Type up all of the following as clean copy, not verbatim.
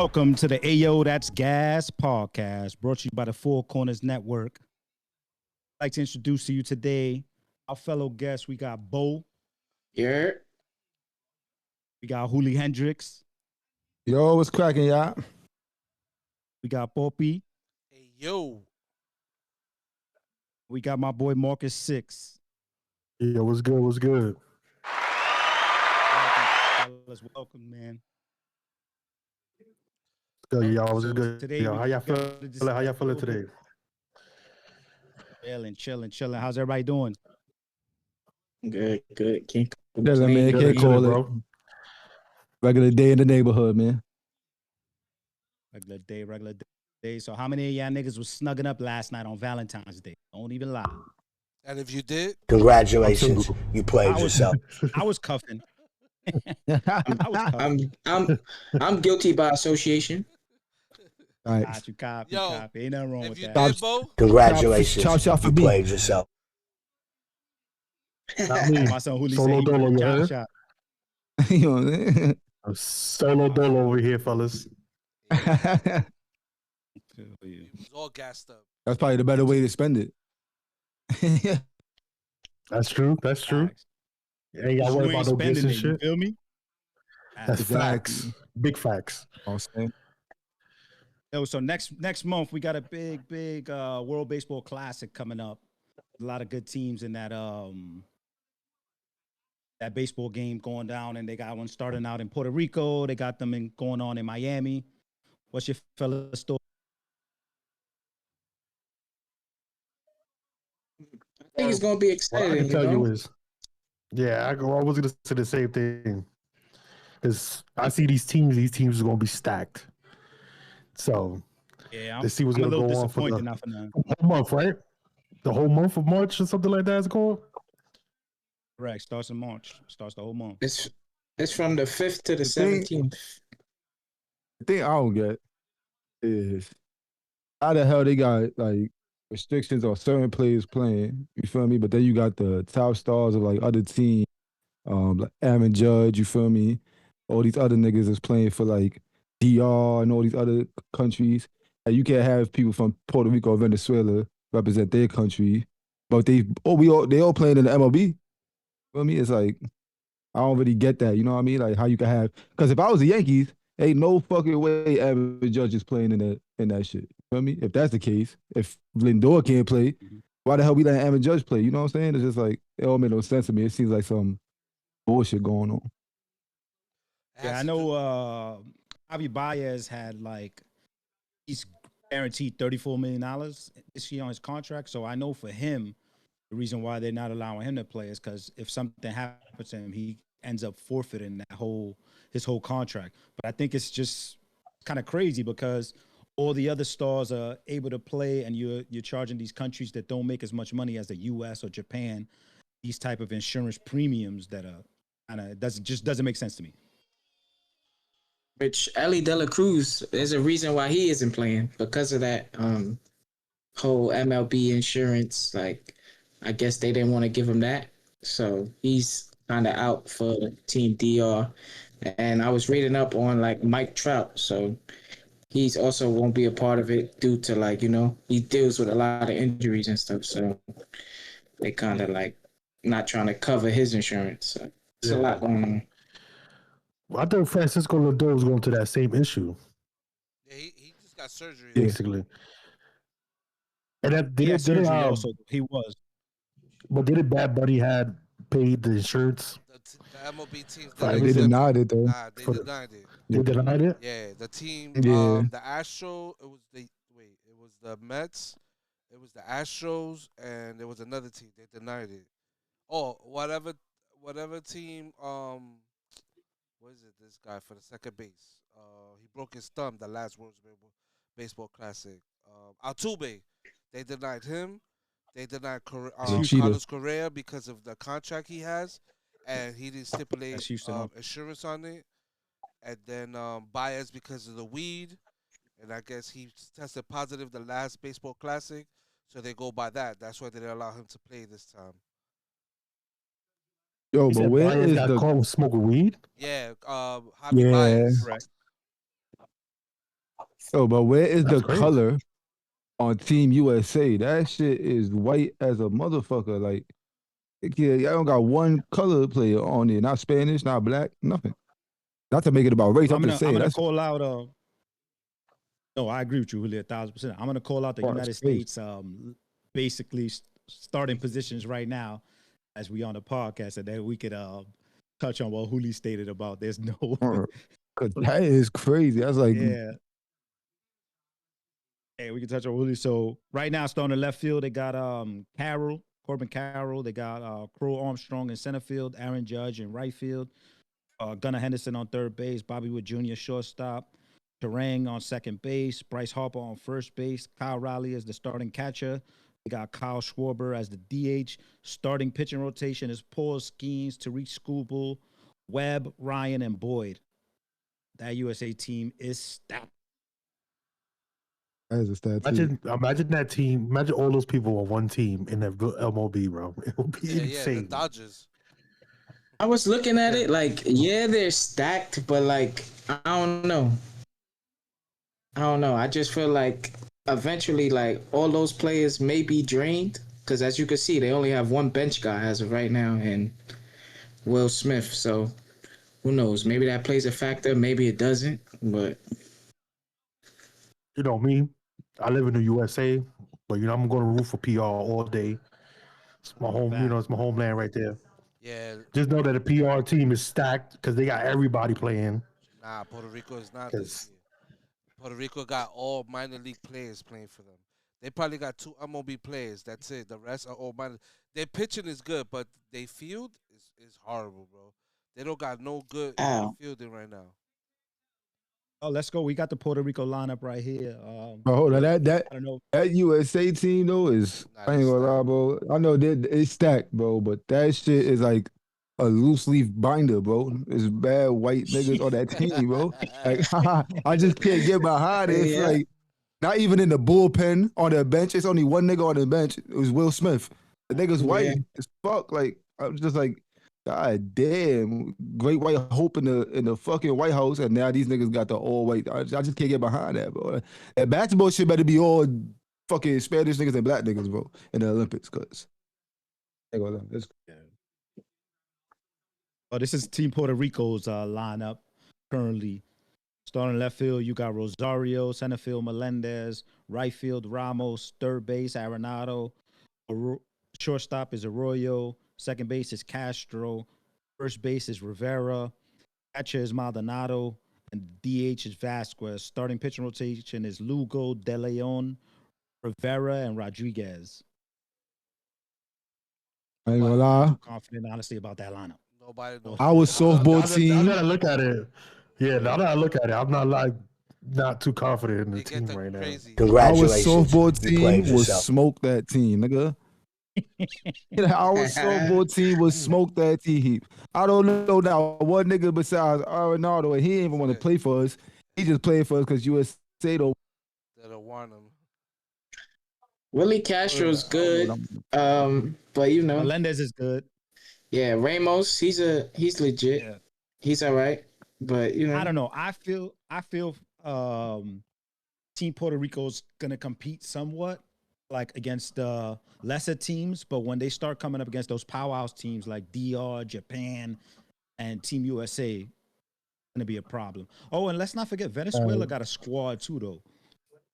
Welcome to the Ayo That's Gas podcast, brought to you by the Four Corners Network. I'd like to introduce to you today our fellow guests. We got Bo. Yeah. We got Huli Hendricks. Yo, what's cracking, y'all? We got Poppy. Hey, yo. We got my boy Marcus Six. Yeah, what's good? What's good? Welcome, man. Good, y'all. What's good? Today, Yo, how y'all feeling? How y'all feeling today? Chilling. How's everybody doing? Good. Can't Chilling, man. Can't call it, bro. Regular day in the neighborhood, man. Regular day. So how many of y'all niggas was snugging up last night on Valentine's Day? Don't even lie. And if you did, congratulations, you played yourself. I was cuffing. I'm guilty by association. All right. You copy. Ain't nothing wrong with that. Did, Bo? Congratulations, chop you played yourself. My son Huli Solo dolo, said shot. You know what I'm saying? I'm solo dolo over here, fellas. It was all gassed up. That's probably the better way to spend it. That's true. You ain't got to worry about no gifts and shit. You feel me? That's facts. Big facts. Yo, so next month we got a big World Baseball Classic coming up. A lot of good teams in that baseball game going down, and they got one starting out in Puerto Rico. They got them going on in Miami. What's your fella's story? I think it's gonna be exciting. What I can tell you is, I was gonna say the same thing. Because I see these teams are gonna be stacked. So let's see what's gonna go on for the whole month, right? The whole month of March or something like that is called. Correct. Starts in March. Starts the whole month. It's from the 5th to the 17th. The thing I don't get is how the hell they got like restrictions on certain players playing. You feel me? But then you got the top stars of like other teams, like Aaron Judge. You feel me? All these other niggas is playing for like DR and all these other countries. And you can't have people from Puerto Rico or Venezuela represent their country, but they all playing in the MLB. For me, it's like I don't really get that. You know what I mean? Like how you can have, because if I was the Yankees, ain't no fucking way Aaron Judge is playing in that shit. You feel me? If that's the case, if Lindor can't play, why the hell we letting Aaron Judge play? You know what I'm saying? It's just like it all made no sense to me. It seems like some bullshit going on. Yeah, I know Javi Baez had like he's guaranteed $34 million this year on his contract. So I know for him, the reason why they're not allowing him to play is because if something happens to him, he ends up forfeiting his whole contract. But I think it's just kind of crazy because all the other stars are able to play, and you're charging these countries that don't make as much money as the U.S. or Japan these type of insurance premiums that are kind of doesn't make sense to me. Which Ellie De La Cruz, there's a reason why he isn't playing because of that whole MLB insurance. Like, I guess they didn't want to give him that, so he's kind of out for Team DR. And I was reading up on like Mike Trout, so he's also won't be a part of it due to like he deals with a lot of injuries and stuff. So they kind of like not trying to cover his insurance. So there's a lot going on. Well, I think Francisco Lindor was going to that same issue. Yeah, he just got surgery. Basically. And that surgery also. He was. But didn't Bad Buddy had paid the insurance? The MLB teams. They denied it though. Nah, they denied it. They denied it? Yeah, the team. Yeah. The Astros. It was the Mets. It was the Astros, and there was another team. They denied it. Oh, whatever team. What is it? This guy for the second base. He broke his thumb the last World Baseball Classic. Altuve. They denied him. They denied Carlos Correa because of the contract he has, and he didn't stipulate insurance on it. And then Baez because of the weed, and I guess he tested positive the last Baseball Classic, so they go by that. That's why they didn't allow him to play this time. Yo, but where is the call smoking weed? Yeah, Javi Baez. Correct. Oh, but where is That's the crazy. color on Team USA? That shit is white as a motherfucker. Like, yeah, y'all don't got one color player on there. Not Spanish, not black, nothing. Not to make it about race. I'm just saying. I'm gonna That's call out. No, I agree with you, really, 1,000%. I'm gonna call out the United crazy. States, basically starting positions right now, as we on the podcast, and then we could touch on what Huli stated about. There's no. Cause that is crazy. That's like, Yeah. Hey, we can touch on Huli. So right now, starting in left field, they got Corbin Carroll. They got Crow Armstrong in center field, Aaron Judge in right field, Gunnar Henderson on third base, Bobby Wood Jr. shortstop, Terang on second base, Bryce Harper on first base, Kyle Riley as the starting catcher. They got Kyle Schwarber as the DH. Starting pitching rotation is Paul Skeens, Tariq Skubal, Webb, Ryan, and Boyd. That USA team is stacked. that is a stat too. Imagine that team. Imagine all those people on one team in the MLB, bro. It would be Yeah, the insane. Dodgers. I was looking at it like, yeah, they're stacked, but like, I don't know. I just feel like eventually, like, all those players may be drained because, as you can see, they only have one bench guy as of right now, and Will Smith. So who knows? Maybe that plays a factor. Maybe it doesn't. But You know me. I live in the USA, but I'm going to root for PR all day. It's my home. It's my homeland right there. Yeah. Just know that the PR team is stacked because they got everybody playing. Nah, Puerto Rico is not this year. Puerto Rico got all minor league players playing for them. They probably got 2 MLB players. That's it. The rest are all minor. Their pitching is good, but their field is horrible, bro. They don't got no good fielding right now. Oh, let's go. We got the Puerto Rico lineup right here. Hold on, I don't know. that USA team though is I ain't gonna lie, bro. I know it's stacked, bro, but that shit is like a loose leaf binder, bro. It's bad white niggas on that team, bro. Like I just can't get behind it. It's like not even in the bullpen on the bench. It's only one nigga on the bench. It was Will Smith. The nigga's white as fuck. Like I'm just like, God damn, great white hope in the fucking White House, and now these niggas got the all white. I just can't get behind that, bro. That basketball shit better be all fucking Spanish niggas and black niggas, bro, in the Olympics, cause this is Team Puerto Rico's lineup currently. Starting left field, you got Rosario, center field Melendez, right field Ramos, third base Arenado, shortstop is Arroyo, second base is Castro, first base is Rivera, catcher is Maldonado, and DH is Vasquez. Starting pitching rotation is Lugo, De Leon, Rivera, and Rodriguez. I ain't gonna lie. I'm confident, honestly, about that lineup. Nobody knows. Our softball team. I gotta look at it. Yeah, now that I look at it, I'm not too confident in the team right now. Congratulations. Our softball You played team will yourself. smoke that team, nigga. Our softball team will smoke that team. I don't know now one nigga besides Arenado, and he didn't even want to play for us. He just played for us because USA don't. They don't want him. Willie Castro's good, but Melendez is good. Yeah, Ramos, he's legit. Yeah. He's all right, but I don't know. I feel Team Puerto Rico's gonna compete somewhat, like against lesser teams, but when they start coming up against those powerhouse teams like DR, Japan, and Team USA, it's gonna be a problem. Oh, and let's not forget Venezuela got a squad too, though.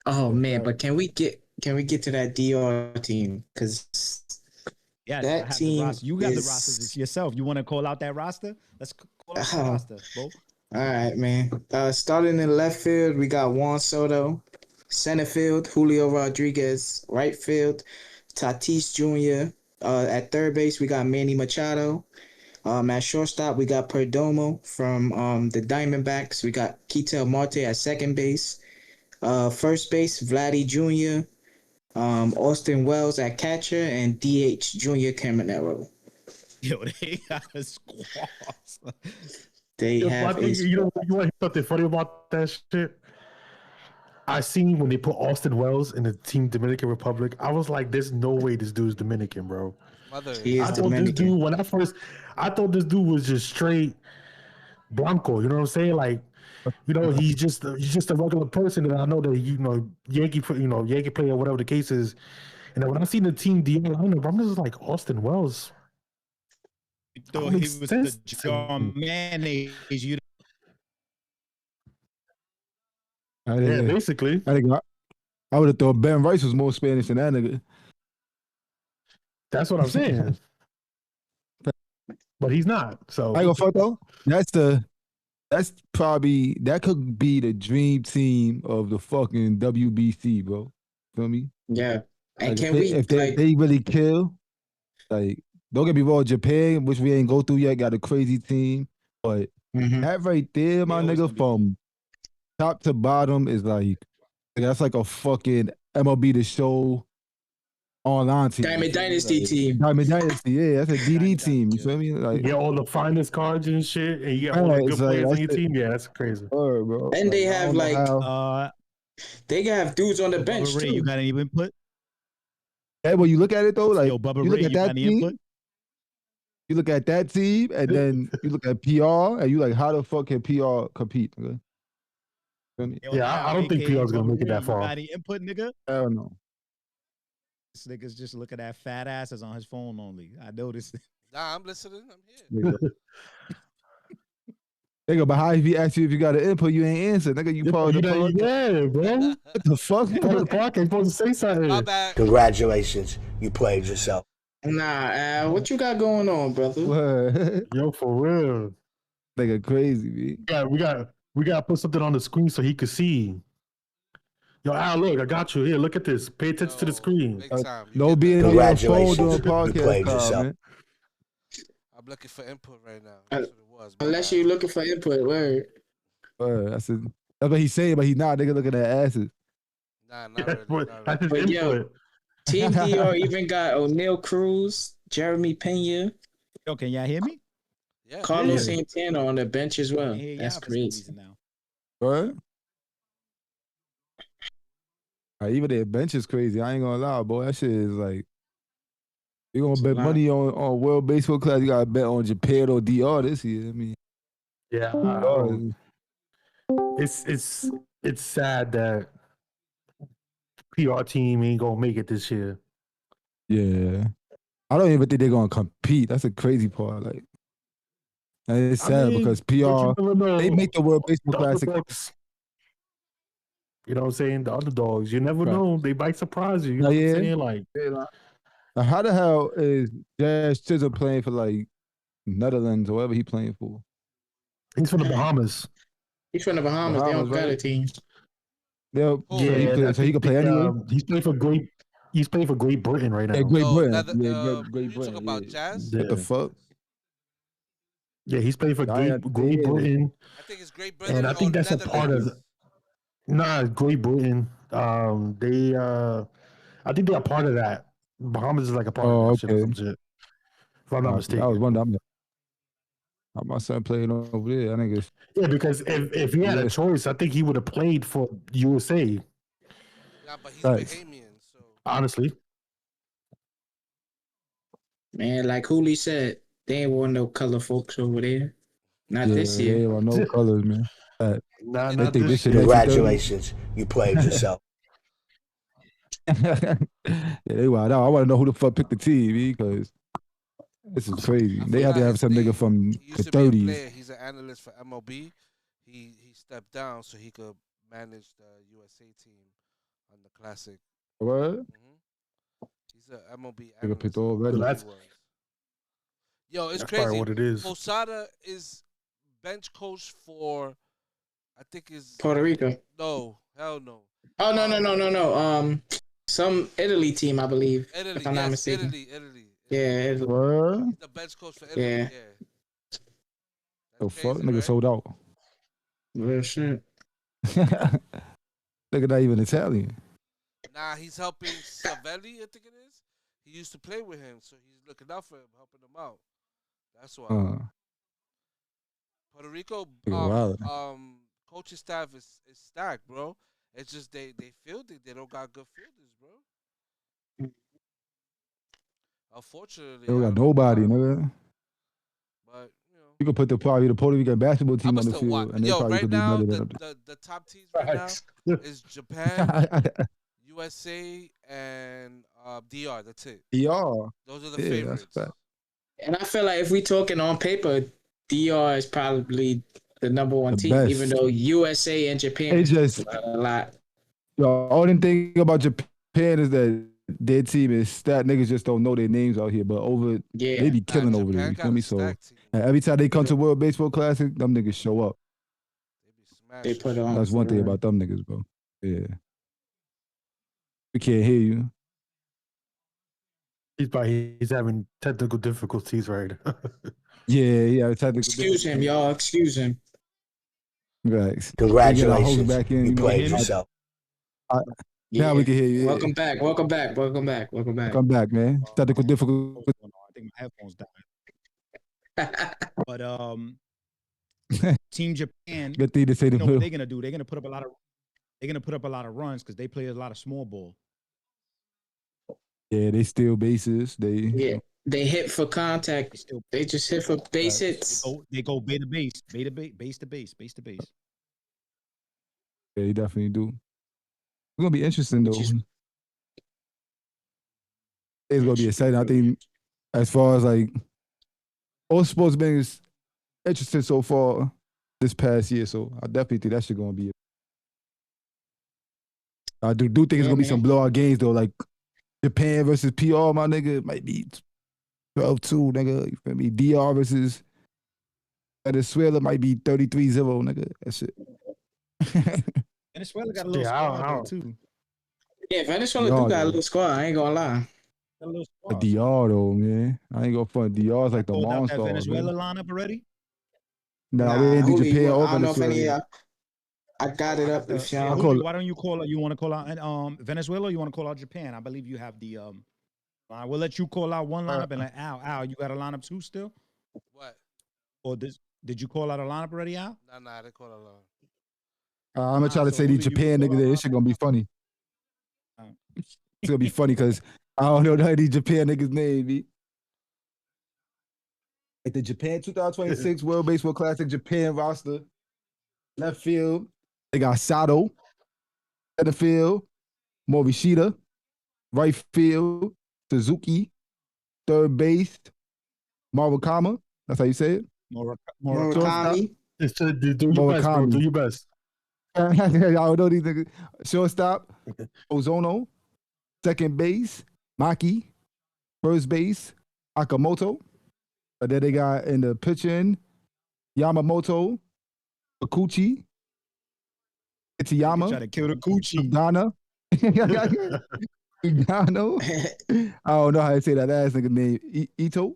Oh man, but can we get to that DR team? Because that team, you got the rosters yourself. You want to call out that roster? Let's call out the roster, bro. All right, man. Starting in left field, we got Juan Soto. Center field, Julio Rodriguez. Right field, Tatis Jr. At third base, we got Manny Machado. At shortstop, we got Perdomo from the Diamondbacks. We got Ketel Marte at second base. First base, Vladdy Jr., Austin Wells at catcher, and DH Junior Caminero. Yo, they got a squad. They have. You want something funny about that shit? I seen when they put Austin Wells in the Team Dominican Republic. I was like, "There's no way this dude's Dominican, bro." He is Dominican. This dude, I thought this dude was just straight Blanco. You know what I'm saying? Like he's just a regular person, and I know that Yankee player, whatever the case is. And then when I seen the team Dion lineup, I'm just like Austin Wells. You thought he was the John Mayonnaise. Yeah, basically. I would have thought Ben Rice was more Spanish than that nigga. That's what I'm saying. But he's not. So I go fuck though. That could be the dream team of the fucking WBC, bro. Feel me? Yeah. And like if they really kill, like, don't get me wrong, Japan, which we ain't go through yet, got a crazy team. But that right there, my nigga, from top to bottom is like that's like a fucking MLB The Show online team. Diamond Dynasty team. Diamond Dynasty, yeah, that's a DD team. You feel me? Like, you get all the finest cards and shit, and you get all the good players on your team. Yeah, that's crazy. Bro. And they have they have dudes on the bench too. You got any input? Hey, when you look at it though, like Yo, Bubba you look Ray, at that team, you look at that team, and then you look at PR, and you like, how the fuck can PR compete? Okay? Yeah, I don't think PR is gonna make it that far. Got any input, nigga? Hell no. This nigga's just looking at fat asses on his phone only. I noticed. Nah, I'm listening. I'm here. Nigga, but how if he ask you if you got an input, you ain't answer. Nigga, you part of the podcast. Yeah, bro. What the fuck? Part of the podcast, supposed to say something. My bad. Congratulations, you played yourself. Nah, what you got going on, brother? Yo, for real. Nigga, crazy, man. Yeah, we gotta put something on the screen so he could see. Yo, Al, look, I got you here. Look at this. Pay attention to the screen. No being on your phone doing Congratulations, you played podcast, yourself. man. I'm looking for input right now. That's what it was. Unless you're looking for input, word. That's what he's saying, but he's not. Nigga looking at asses. Nah, not really. That's his But yo, input. Team DR even got O'Neal Cruz, Jeremy Pena, Yo, can y'all hear me? Yeah. Carlos Santana on the bench as well. Hey, That's crazy. Now. What? Even their bench is crazy. I ain't gonna lie, boy. That shit is like, you gonna bet money on World Baseball Class, you gotta bet on Japan or DR this year. I mean, yeah, it's sad that PR team ain't gonna make it this year. Yeah, I don't even think they're gonna compete. That's a crazy part. Like, and it's sad because PR they make the World Baseball Classic. You know what I'm saying? The underdogs. You never know. They might surprise you. You know what I'm saying? Like, now how the hell is Jazz Chisholm playing for like Netherlands or whatever he playing for? He's from the Bahamas. He's from the Bahamas. They don't got a team. Yeah, so he can play anywhere. He's playing for Great Britain right now. Yeah, Great Britain. Great Britain. Talking about Jazz? What the fuck? Yeah, he's playing for Great Britain. I think it's Great Britain. And I think that's a part of Great Britain. I think they're a part of that. Bahamas is like a part of that shit. If I'm not mistaken. I was wondering. My son playing over there. I think it's because if he had a choice, I think he would have played for USA. Yeah, but he's Bahamian, so honestly. Man, like Hooli said, they ain't want no color folks over there. Not this year. They ain't want no colors, man. Not this shit. Congratulations, you played yourself. Yeah, they wild out. I want to know who the fuck picked the team, because this is crazy. They have to have some nigga from the 30s. He's an analyst for MLB. He stepped down so he could manage the USA team on the Classic. What? Mm-hmm. He's an MLB analyst. Picked already. Yo, it's that's crazy. What it is. Posada is bench coach for, I think is Puerto Rico. No, hell no. Oh no. Some Italy team, I believe. Italy, if I'm not mistaken. Italy. Yeah, Italy. What? He's the bench coach for Italy. Yeah. Oh fuck, nigga sold out. Real shit. Nigga not even Italian. Nah, he's helping Savelli, I think it is. He used to play with him, so he's looking out for him, helping him out. That's why. Puerto Rico coaching staff is stacked, bro. It's just they fielding. They don't got good fielders, bro. Unfortunately, They don't got nobody, nigga. But you know, You could put probably the Puerto Rican basketball team I'm on the still field, watch. and they Yo, probably right could be now better than them. the top teams right now is Japan, USA, and DR. That's it. DR. Those are the Yeah, favorites. that's fact. And I feel like if we talking on paper, DR is probably the number one The team, best. even though USA and Japan It's just a lot. the only thing about Japan is that their team is stat. Niggas just don't know their names out here, but Yeah. they be killing Nah, over there. Japan You got feel a me? So stacked team. every time they come to World Baseball Classic, them niggas show up. They be smashing. They put on. That's one thing about them niggas, bro. Yeah. We can't hear you. He's having technical difficulties right now. Yeah. Excuse him, y'all. Excuse him. Right. Congratulations. Back in, You know, played him. yourself. Now we can hear you. Welcome back. Welcome back. Welcome back. Welcome back. Come back, man. Technical difficulty. I think my headphones died. But Team Japan, Good thing to say the you know what middle. they're gonna do? They're gonna put up a lot of runs because they play a lot of small ball. Yeah, they steal bases. Yeah. They hit for contact. They just hit for base hits. They go base to base, base to base. Yeah, they definitely do. It's gonna be interesting though. It's gonna be exciting. I think as far as like all sports been is interesting so far this past year. So I definitely think that shit gonna be. I do think it's gonna be some blowout games though. Like Japan versus PR, my nigga, it might be 12-2, nigga. You feel me? DR versus Venezuela might be 33-0, nigga. That's it. Venezuela got a little squad there too. Yeah, Venezuela do got a little squad. I ain't gonna lie. But DR though, man. I ain't gonna front. DR's like the Pulled out monster. that Venezuela lineup already? Nah, we ain't do Japan or I don't know if any Venezuela. I got it up if y'all. Why don't you call it? You want to call out Venezuela? Or you want to call out Japan? I believe you have the I will let you call out one lineup and like Al, you got a lineup too still? What? Or did you call out a lineup already, Al? Nah, they call it alone. I'm gonna try to say these Japan niggas. This shit gonna be funny. It's gonna be funny because I don't know none of these Japan niggas' names. B. Like the Japan 2026 World Baseball Classic Japan roster, left field, they got Sato. Center field, Morishita. Right field, Suzuki. Third base, Murakami. That's how you say it. Murakami. Do your best, bro. Do your best. I don't know these niggas. Shortstop, Ozono. Second base, Maki. First base, Akamoto. And then they got in the pitching, Yamamoto, Akuchi, Itayama. Try to kill the coochie. Ghana. Ghana. I don't know how to say that last nigga name. Ito.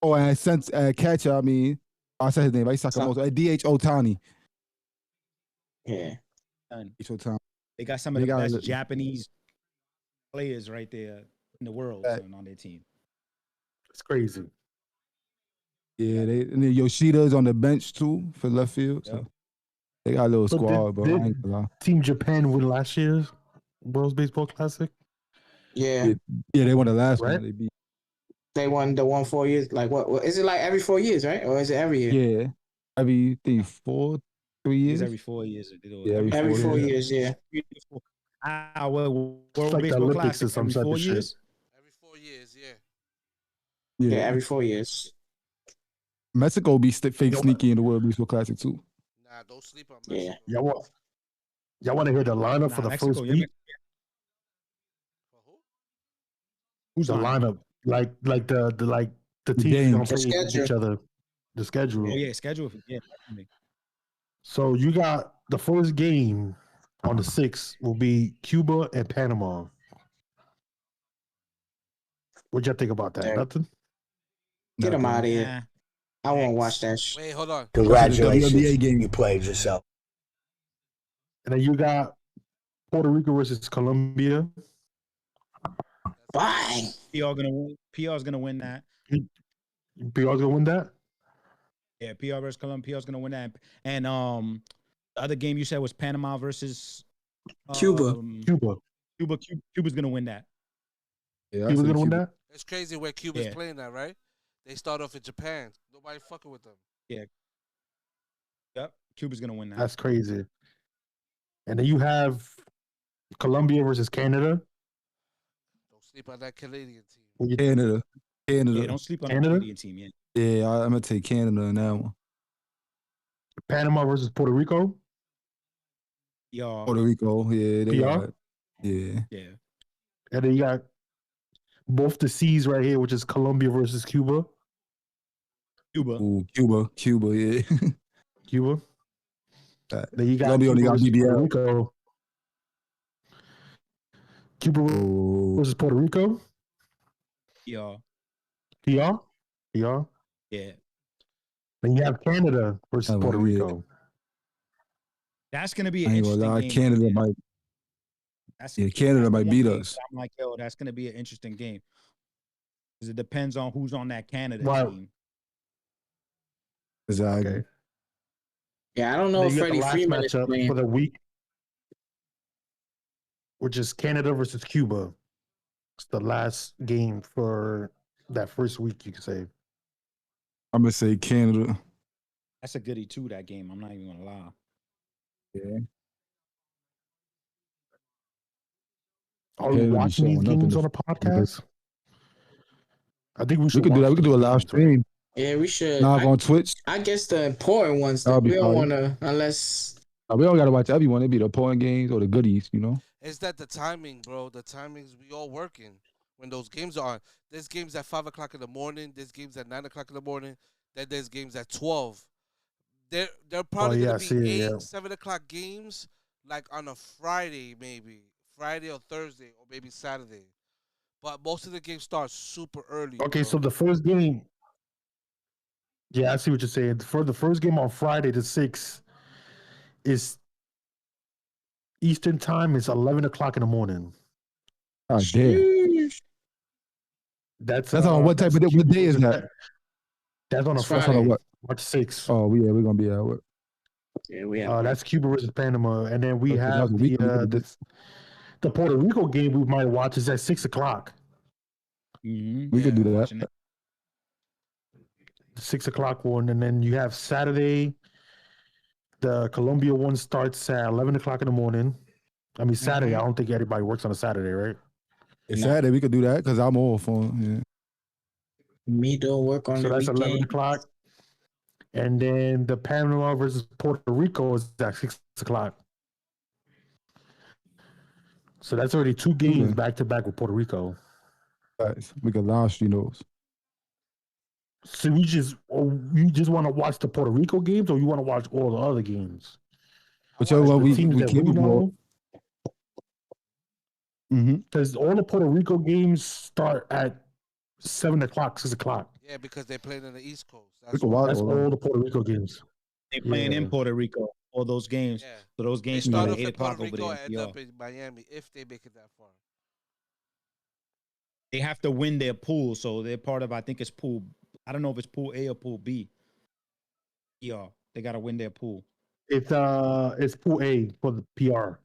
Oh, and since catcher, I mean, I said his name, right? Sakamoto. DH Otani. Yeah. Otani. They got some of the best Japanese players right there in the world on their team. It's crazy. Yeah, and then Yoshida's on the bench too for left field. So they got a little squad, bro. I ain't gonna lie. Team Japan win last year's World Baseball Classic? Yeah. Yeah, they won the last one. They won the 4 years. Like what is it like every 4 years, right? Or is it every year? Yeah. Every 3 years. It's every 4 years. Yeah, every 4 years, yeah. World like Baseball Olympics Classic or some every type 4 of shit. years. Every 4 years, yeah. Yeah, every 4 years. Mexico be fake sneaky in the World Baseball Classic too. Nah, don't sleep on Mexico. Yeah. Y'all want to hear the lineup for the Mexico, first week? For who? Who's The lineup, like the teams game. gonna play The against each other. The schedule. Oh yeah, schedule. Yeah. So you got the first game on the 6th will be Cuba and Panama. What'd y'all think about that? Damn. Nothing? Get them out of Yeah. here. I won't watch that shit. Wait, hold on. Congratulations. WNBA game. You played yourself. And then you got Puerto Rico versus Colombia. Bang. PR gonna win. PR's gonna win that. PR's gonna win that? Yeah, PR versus Colombia. PR's gonna win that. And the other game you said was Panama versus Cuba. Cuba. Cuba's gonna win that. Yeah, Cuba's gonna win Cuba. that. It's crazy where Cuba's Yeah. playing that, right? They start off in Japan. Nobody fucking with them. Yep. Cuba's gonna win that. That's crazy. And then you have Colombia versus Canada. Don't sleep on that Canadian team. What you- Canada. Canada. Yeah, don't sleep on the Canada? Canadian team yet. Yeah, I'm gonna take Canada in that one. Panama versus Puerto Rico. Y'all. Puerto Rico, yeah, they PR? got, yeah. Yeah. And then you got both the C's right here, which is Colombia versus Cuba. Cuba. Ooh, Cuba, yeah. Cuba. Right. Then you got Colombia only Cuba got versus Puerto BBL. Rico. Cuba Oh, versus Puerto Rico. Y'all. PR. PR. Yeah. Then you have Canada versus Oh, Puerto yeah. Rico. That's gonna be I an ain't gonna interesting lie, game. Canada might, That's, yeah, Canada that's the might one beat game us. that I'm like, yo, that's gonna be an interesting game. Because it depends on who's on that Canada Right. team. Exactly. Okay. Yeah, I don't know Then if you got the Freddie last Freeman is matchup playing. for the week, which is Canada versus Cuba. It's the last game for that first week, you can say. I'm gonna say Canada. That's a goodie too, that game. I'm not even gonna lie. Yeah. Are we Canada be watching these showing up in games the on a podcast? I think we We should could do that. We watch could do a these live games, right? stream. Yeah, we should. Live on Twitch. I guess the important ones That'll that be we don't fire. want to, unless. We don't gotta watch everyone. It be the point games or the goodies, you know. Is that the timing, bro? The timings we all working when those games are on. There's games at 5 o'clock in the morning. There's games at 9 o'clock in the morning. Then there's games at 12. They're probably yeah, gonna I be see it, 8, yeah. 7 o'clock games, like on a Friday maybe, Friday or Thursday or maybe Saturday. But most of the games start super early. Okay, bro. so the first game. Yeah, I see what you're saying. For the first game on Friday, the 6th, is Eastern time. It's 11 o'clock in the morning. Oh damn. Sheesh. That's On what type of day? What day is that? That's on a It's That's Friday, on a what? March 6th. Oh yeah, we're gonna be at work. Yeah, we have. That's Cuba versus Panama, and then we Okay, that was have a week ago. the Puerto Rico game we might watch is at 6 o'clock. Mm-hmm. We could do that. Watching it. The 6 o'clock one, and then you have Saturday. The Colombia one starts at 11 o'clock in the morning. I mean Saturday. I don't think anybody works on a Saturday, right? It's Nah. Saturday. We could do that because I'm off on. Yeah. Me don't work on So the that's 11 weekend. o'clock. And then the Panama versus Puerto Rico is at 6 o'clock. So that's already 2 games Okay. back to back with Puerto Rico. Guys, we could live stream those. So you just want to watch the Puerto Rico games, or you want to watch all the other games? Whichever one The we teams that we capable. know, Mm-hmm. because all the Puerto Rico games start at 7 o'clock, 6 o'clock. Yeah, because they played in the East Coast. We That's could why. watch That's all of all them. the Puerto Rico games. They playing in Yeah. Puerto Rico, all those games. Yeah. So those They games start start off at 8 in Puerto o'clock over Rico there. and end Yeah. up in Miami if they make it that far. They have to win their pool, so they're part of. I think it's pool. I don't know if it's pool A or pool B. Yeah, they got to win their pool. It's Pool A for the PR.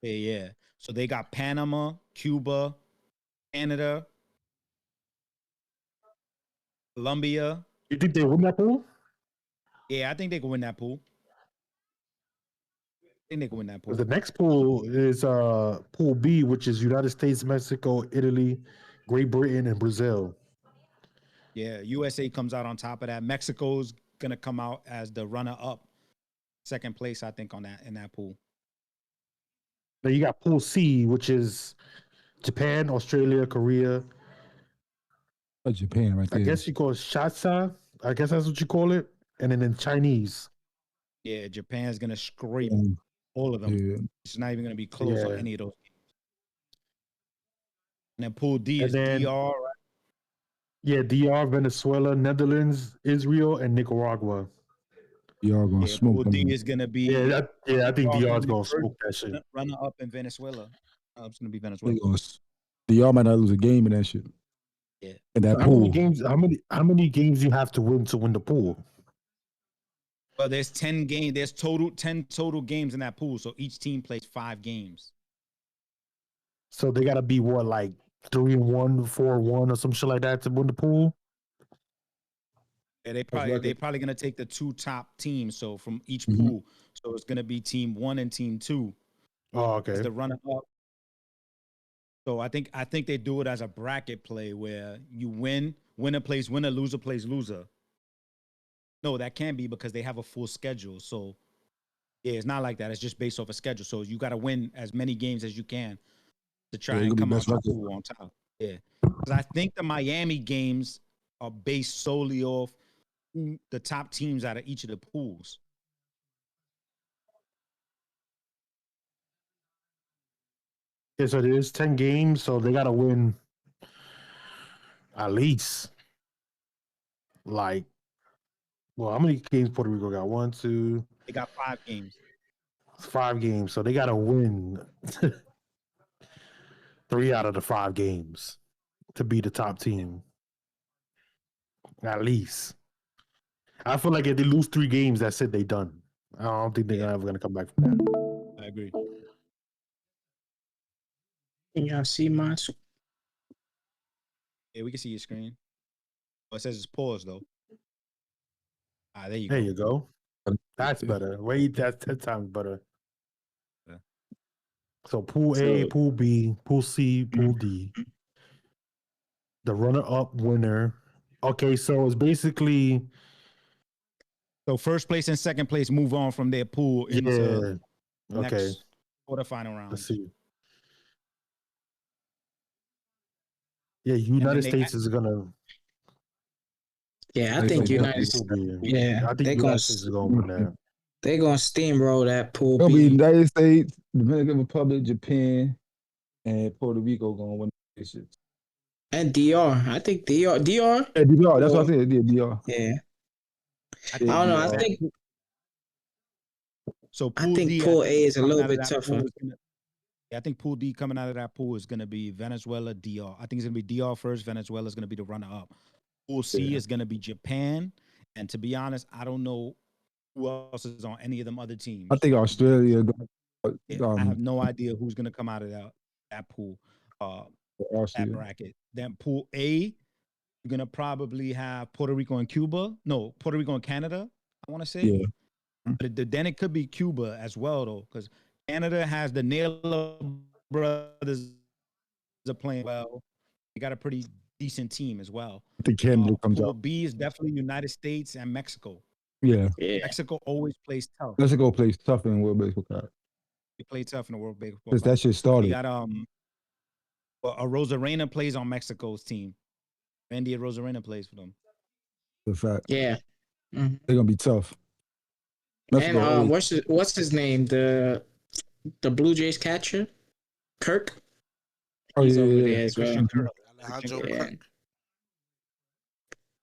Yeah. So they got Panama, Cuba, Canada, Colombia. You think they win that pool? Yeah, I think they can win that pool. I think they can win that pool. 'Cause the next pool is Pool B, which is United States, Mexico, Italy, Great Britain, and Brazil. Yeah, USA comes out on top of that. Mexico's gonna come out as the runner-up, second place, I think, on that in that pool. Then you got Pool C, which is Japan, Australia, Korea. That's Japan right I there. guess you call it Shatsa. I guess that's what you call it. And then in Chinese. Yeah, Japan's gonna scrape Um, all of them. yeah. It's not even gonna be close on Yeah. any of those games. And then Pool D And is then- DR, right? Yeah, DR, Venezuela, Netherlands, Israel, and Nicaragua. Y'all gonna Yeah, smoke Pool them. D is gonna be I think Oh, DR is gonna gonna be first. smoke that shit. runner-up in Venezuela. It's gonna be They Venezuela. gonna y'all might not lose a game in that shit. Yeah. In that How many pool. games? How many games you have to win the pool? Well, there's 10 games. There's 10 total games in that pool. So each team plays 5 games. So they gotta be what, like 3-1, 4-1, or some shit like that to win the pool. Yeah, they're probably gonna take the 2 top teams. So from each Mhm. pool, so it's gonna be team 1 and team 2 Oh, as okay. the runner up. So I think they do it as a bracket play where you winner plays winner, loser plays loser. No, that can't be because they have a full schedule. So yeah, it's not like that. It's just based off a schedule. So you got to win as many games as you can to try Yeah, and it'll be come out best your record. pool on top. Yeah, because I think the Miami games are based solely off the top teams out of each of the pools. Yeah, so there is 10 games, so they gotta win at least like, well, how many games Puerto Rico got? 1, 2, They got 5 games. 5 games. So they gotta win 3 out of the 5 games to be the top team. At least. I feel like if they lose 3 games, that's it. They done. I don't think they're ever gonna come back from that. I agree. Can y'all see my? Yeah, we can see your screen. Oh, it says it's paused though. There you There go. you go. That's better. Wait, that's 10 times better. Yeah. So pool A, pool B, pool C, pool D. The runner-up winner. Okay, so it's basically So first place and second place move on from their pool into Okay. next quarterfinal round. Let's see. Yeah, United States is gonna. Yeah, I think United. Yeah, I think United States is gonna win that. They're gonna steamroll that pool. It'll be B. United States, Dominican Republic, Japan, and Puerto Rico gonna win this shit. And DR. I think DR. Yeah, DR. That's what I said. Yeah, DR. Yeah. I I don't know. I think. So I think pool A is a little bit tougher. I think pool D coming out of that pool is going to be Venezuela, DR. I think it's going to be DR first. Venezuela is going to be the runner-up. Pool C is going to be Japan. And to be honest, I don't know who else is on any of them other teams. I think Australia. I have no idea who's going to come out of that pool, that bracket. Then pool A, you're going to probably have Puerto Rico and Cuba. No, Puerto Rico and Canada, I want to say. Yeah. But then it could be Cuba as well, though, because Canada has the Naylor brothers are playing well. They got a pretty decent team as well. I think Canada comes Pool out. B is definitely United States and Mexico. Yeah. Mexico always plays tough. Mexico plays tough in World Baseball Cup. They play tough in the World Baseball Because Cup. that shit started. You got a Rosarena plays on Mexico's team. Andy Rosarena plays for them. The fact. Yeah. Mm-hmm. They're gonna be tough. Mexico and what's his name? The Blue Jays catcher, Kirk. He's over there as well. Alejandro Kirk.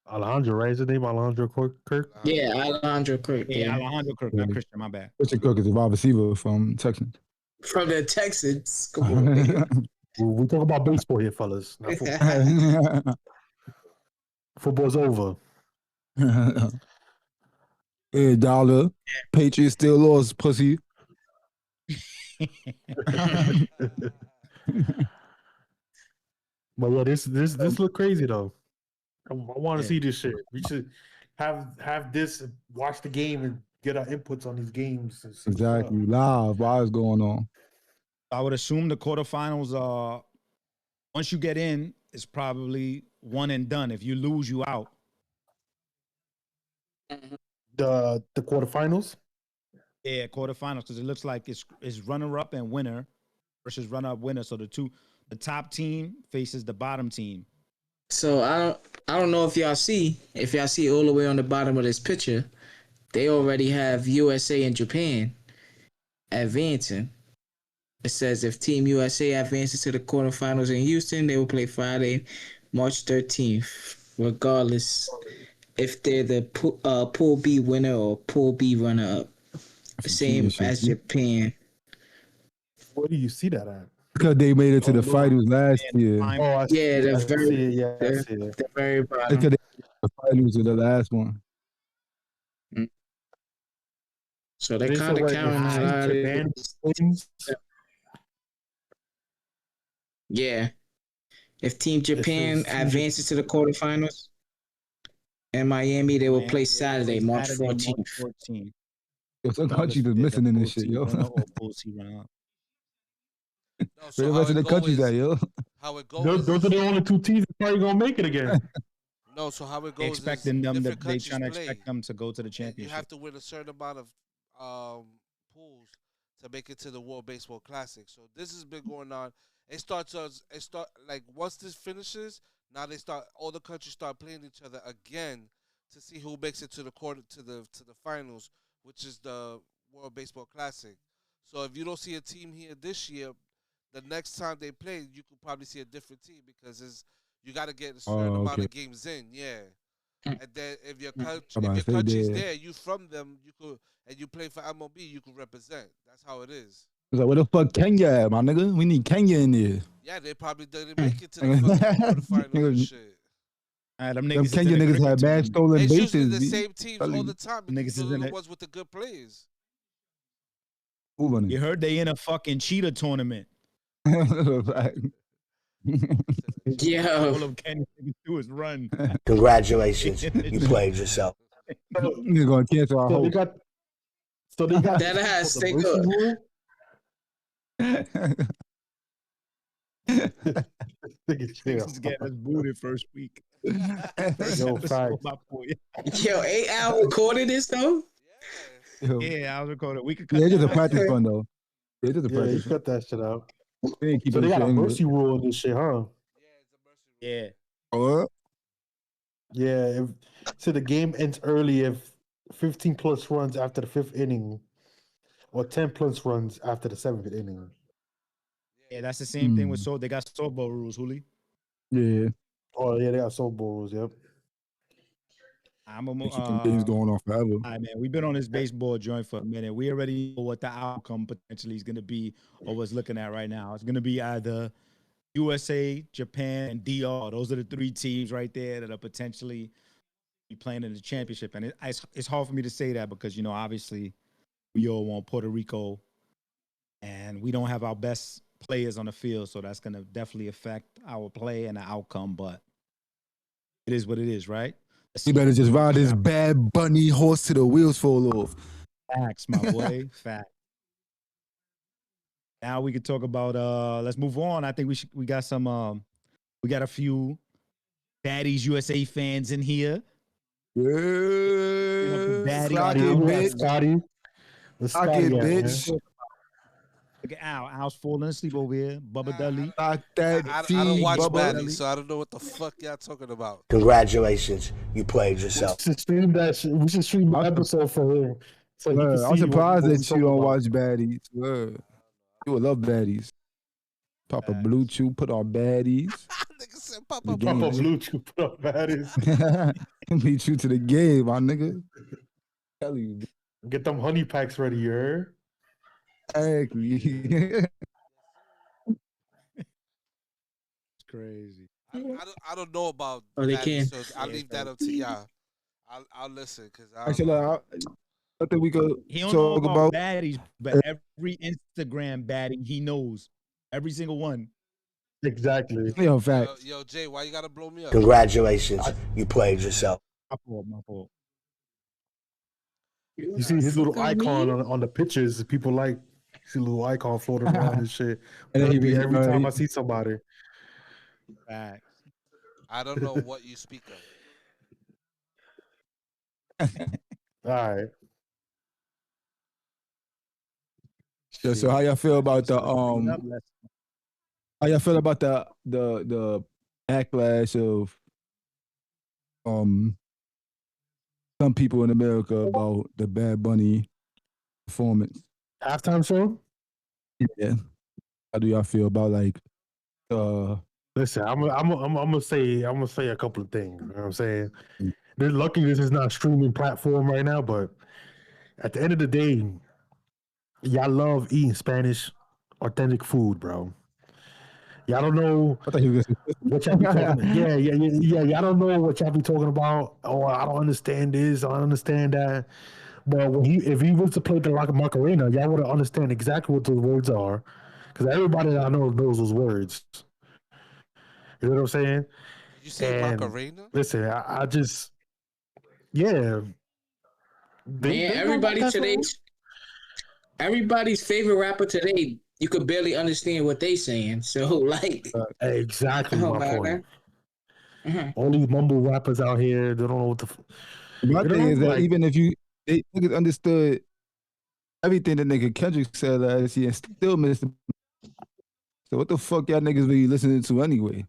Alejandro, right? Is his name Alejandro Kirk? Yeah, Alejandro Kirk. Yeah, Alejandro Kirk, not Christian. My bad. Christian Kirk is a wide receiver from Texans. From the Texans. Come on. We talk about baseball here, fellas. Not football. Football's over. Hey, dollar. Patriots still lost, pussy. But yeah, this look crazy though. I want to see this shit. We should have this, watch the game, and get our inputs on these games. Exactly, live. Why is going on? I would assume the quarterfinals are, once you get in, it's probably one and done. If you lose, you out. The quarterfinals? Yeah, quarterfinals, because it looks like it's runner-up and winner versus runner-up winner. So the top team faces the bottom team. So I don't know if y'all see all the way on the bottom of this picture, they already have USA and Japan advancing. It says if Team USA advances to the quarterfinals in Houston, they will play Friday, March 13th, regardless if they're the Pool B winner or Pool B runner-up. Same as Japan. Where do you see that at? Because they made it to the finals last year. Oh, yeah, the very bottom. Because the finals are the last one. So they kind of counting out Japan. Yeah. If Team Japan advances to the quarterfinals in Miami, they will play Saturday, March 14th. Yo, some countries is missing in this shit, yo. No, Where the rest of the countries at, yo? How it goes? Those are the only two teams that probably gonna make it again. No, so how it goes? Expecting them to, they trying to expect them to go to the championship. You have to win a certain amount of pools to make it to the World Baseball Classic. So this has been going on. It starts like once this finishes, now all the countries start playing each other again to see who makes it to the finals, which is the World Baseball Classic. So if you don't see a team here this year, the next time they play, you could probably see a different team because you got to get a certain amount of games in, yeah. And then if your country's there, you from them, you play for MLB, you can represent. That's how it is. Like, where the fuck Kenya at, my nigga? We need Kenya in there. Yeah, they probably didn't make it to the fucking quarterfinals and shit. Them Kenya niggas had bad stolen bases. It's usually the same teams all the time. Niggas is the ones with the good players. You heard they in a fucking cheetah tournament. Yeah. All of Kenny niggas do is run. Congratulations, you played yourself. You're gonna cancel our whole. So they got that has stay good. Niggas getting us booted first week. Yo, Yo, 8 hour recording this though? Yeah, I was recording. We could cut it's just a practice run though. It's just a practice. Cut that shit out. So they got a mercy rule in this shit, huh? Yeah. Yeah. So the game ends early if 15 plus runs after the 5th inning, or 10 plus runs after the 7th inning. Yeah, that's the same thing with they got softball rules, Huli. Yeah. Oh yeah, they got softball rules. Yep. Things going on forever. All right, man. We've been on this baseball joint for a minute. We already know what the outcome potentially is going to be, or what's looking at right now. It's going to be either USA, Japan, and DR. Those are the 3 teams right there that are potentially playing in the championship. And it's hard for me to say that because, obviously we all want Puerto Rico, and we don't have our best players on the field, so that's going to definitely affect our play and the outcome. But it is what it is, right? You better just ride this Bad Bunny horse till the wheels fall off. Facts, my boy. Facts. Now we can talk about let's move on. I think we got some we got a few Baddies USA fans in here. Yeah. Scotty, bitch. Look at Al. Al's falling asleep over here. Bubba Dudley. I don't watch Baddies, so I don't know what the fuck y'all talking about. Congratulations, you played yourself. We should stream that shit. We should stream the episode for him. So I'm surprised that you don't watch Baddies. You would love Baddies. Papa Blue Chew put on Baddies. Nigga said Papa Blue Chew put on Baddies. Be true to the game, my nigga. Tell you. Get them honey packs ready, you heard? Exactly. It's crazy. I don't know about that, so I'll leave that up to y'all. I'll listen because I think we could talk about baddies, but every Instagram baddie he knows, every single one. Exactly. Yo, facts. Yo, Jay, why you gotta blow me up? Congratulations, you played yourself. My fault. You see his little icon on the pictures. People like see a little icon floating around and shit. And every time I see somebody. Facts. I don't know what you speak of. All right. So how y'all feel about the how y'all feel about the backlash of some people in America about the Bad Bunny performance? Halftime show? Yeah. How do y'all feel about Listen, I'm gonna say a couple of things. You know what I'm saying? Luckily this is not a streaming platform right now, but at the end of the day, y'all love eating Spanish authentic food, bro. Y'all don't know what y'all be talking about. Yeah. Y'all don't know what y'all be talking about. Oh, I don't understand this. I don't understand that. But if he was to play the Macarena, y'all would understand exactly what those words are, because everybody that I know knows those words. You know what I'm saying? Did you say And Macarena? listen, I just yeah. Man, They don't like that song. everybody's favorite rapper today, you could barely understand what they saying. So like, Exactly oh my my point. God. Mhm. All these mumble rappers out here, they don't know what the. My You thing know, is that like even if they niggas understood everything that nigga Kendrick said last year and still missed it. So what the fuck y'all niggas be listening to anyway?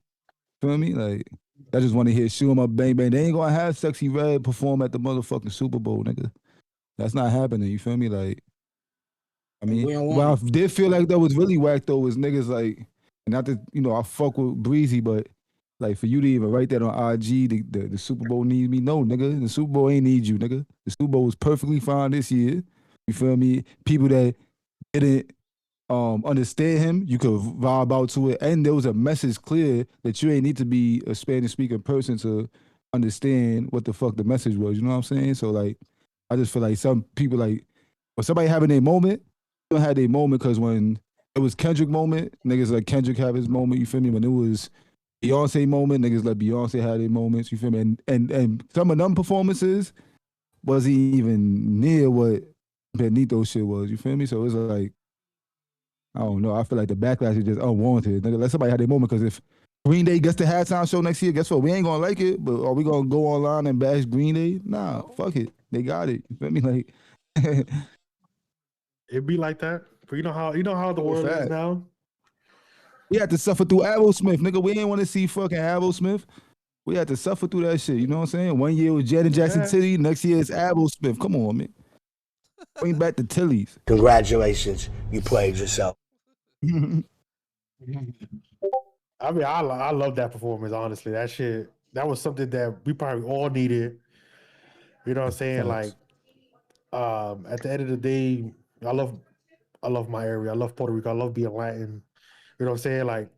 Feel me? Like, I just want to hear Shoot 'em Up Bang Bang. They ain't gonna have Sexy Red perform at the motherfucking Super Bowl, nigga. That's not happening. You feel me? Like, I mean, We don't what I want did feel like that was really whack though was niggas like, and not that I fuck with Breezy, but like for you to even write that on IG, the Super Bowl needs me. No, nigga, the Super Bowl ain't need you, nigga. The Super Bowl was perfectly fine this year. You feel me? People that didn't understand him, you could vibe out to it, and there was a message clear that you ain't need to be a Spanish speaking person to understand what the fuck the message was. You know what I'm saying? So like, I just feel like some people like when somebody having a moment, they don't have their moment because when it was Kendrick moment, niggas let Kendrick have his moment. You feel me? When it was Beyonce moment, niggas let Beyonce have their moments. You feel me? And some of them performances wasn't even near what Benito shit was. You feel me? So it's like, I don't know. I feel like the backlash is just unwarranted. Nigga, let somebody have their moment because if Green Day gets the halftime show next year, guess what? We ain't gonna like it, but are we gonna go online and bash Green Day? Nah, fuck it. They got it. You feel me? Like it'd be like that. But you know how the world is now. we had to suffer through Aerosmith, nigga. We ain't want to see fucking Aerosmith. We had to suffer through that shit. You know what I'm saying? One year was Janet Jackson Titty, next year it's Aerosmith. Come on, man. Bring back the Tillies. Congratulations, you played yourself. I mean, I love that performance. Honestly, that was something that we probably all needed. You know what I'm saying? Like, at the end of the day, I love my area. I love Puerto Rico. I love being Latin. You know what I'm saying? Like,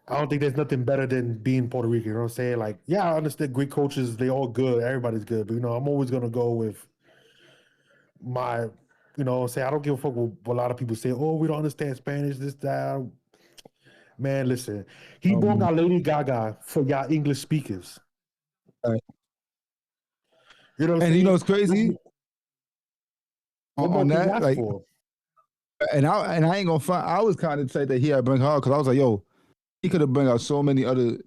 I don't think there's nothing better than being Puerto Rican. You know what I'm saying? Like, yeah, I understand great coaches. They all good. Everybody's good. But, I'm always going to go with my, say, I don't give a fuck what a lot of people say. Oh, we don't understand Spanish, this, that. Man, listen. He brought out Lady Gaga for y'all English speakers. Right. You know what I'm and saying? You know what's crazy? On that, like, for? and I ain't gonna find. I was kind of say that he had bring her because I was like, yo, he could have bring out so many other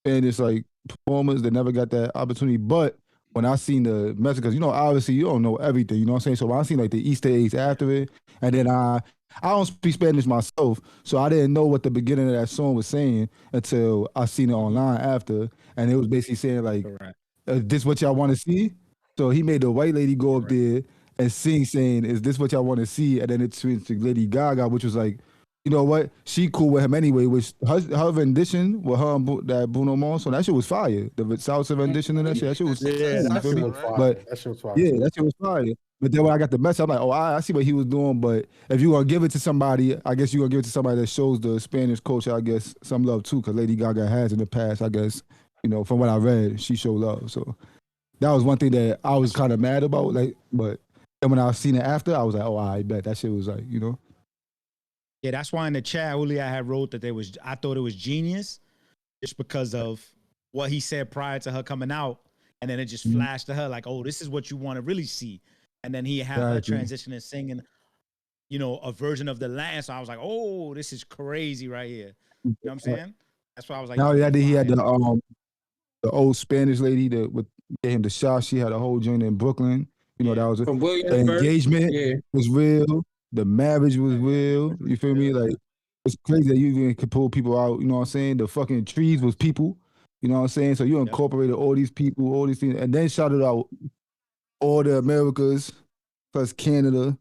Spanish like performers that never got that opportunity. But when I seen the message, because obviously you don't know everything, you know what I'm saying? So when I seen like the Easter eggs after it, and then I don't speak Spanish myself, so I didn't know what the beginning of that song was saying until I seen it online after, and it was basically saying like, "This what y'all want to see?" So he made the white lady go up there and sing, saying, "Is this what y'all want to see?" And then it switched to Lady Gaga, which was like, you know what? She cool with him anyway. Which her rendition with her and that Bruno Mars, so that shit was fire. The salsa rendition and that shit was that shit was fire. But that shit was fire. Yeah, that shit was fire. But then when I got the message, I'm like, oh, I see what he was doing. But if you gonna give it to somebody, I guess you gonna give it to somebody that shows the Spanish culture, I guess, some love too, because Lady Gaga has in the past, I guess, from what I read, she showed love. So that was one thing that I was kind of mad about. Like, but then when I seen it after, I was like, oh, I bet that shit was like, Yeah, that's why in the chat, Julia had wrote that I thought it was genius just because of what he said prior to her coming out. And then it just flashed to her like, oh, this is what you want to really see. And then he had her transition and singing, a version of the Latin. So I was like, oh, this is crazy right here. You know what I'm saying? That's why I was like, now he had the old Spanish lady that gave him the shot. She had a whole joint in Brooklyn. That was the engagement was real. The marriage was real. You feel me? Like, it's crazy that you even could pull people out. You know what I'm saying? The fucking trees was people. You know what I'm saying? So you incorporated all these people, all these things, and then shouted out all the Americas plus Canada.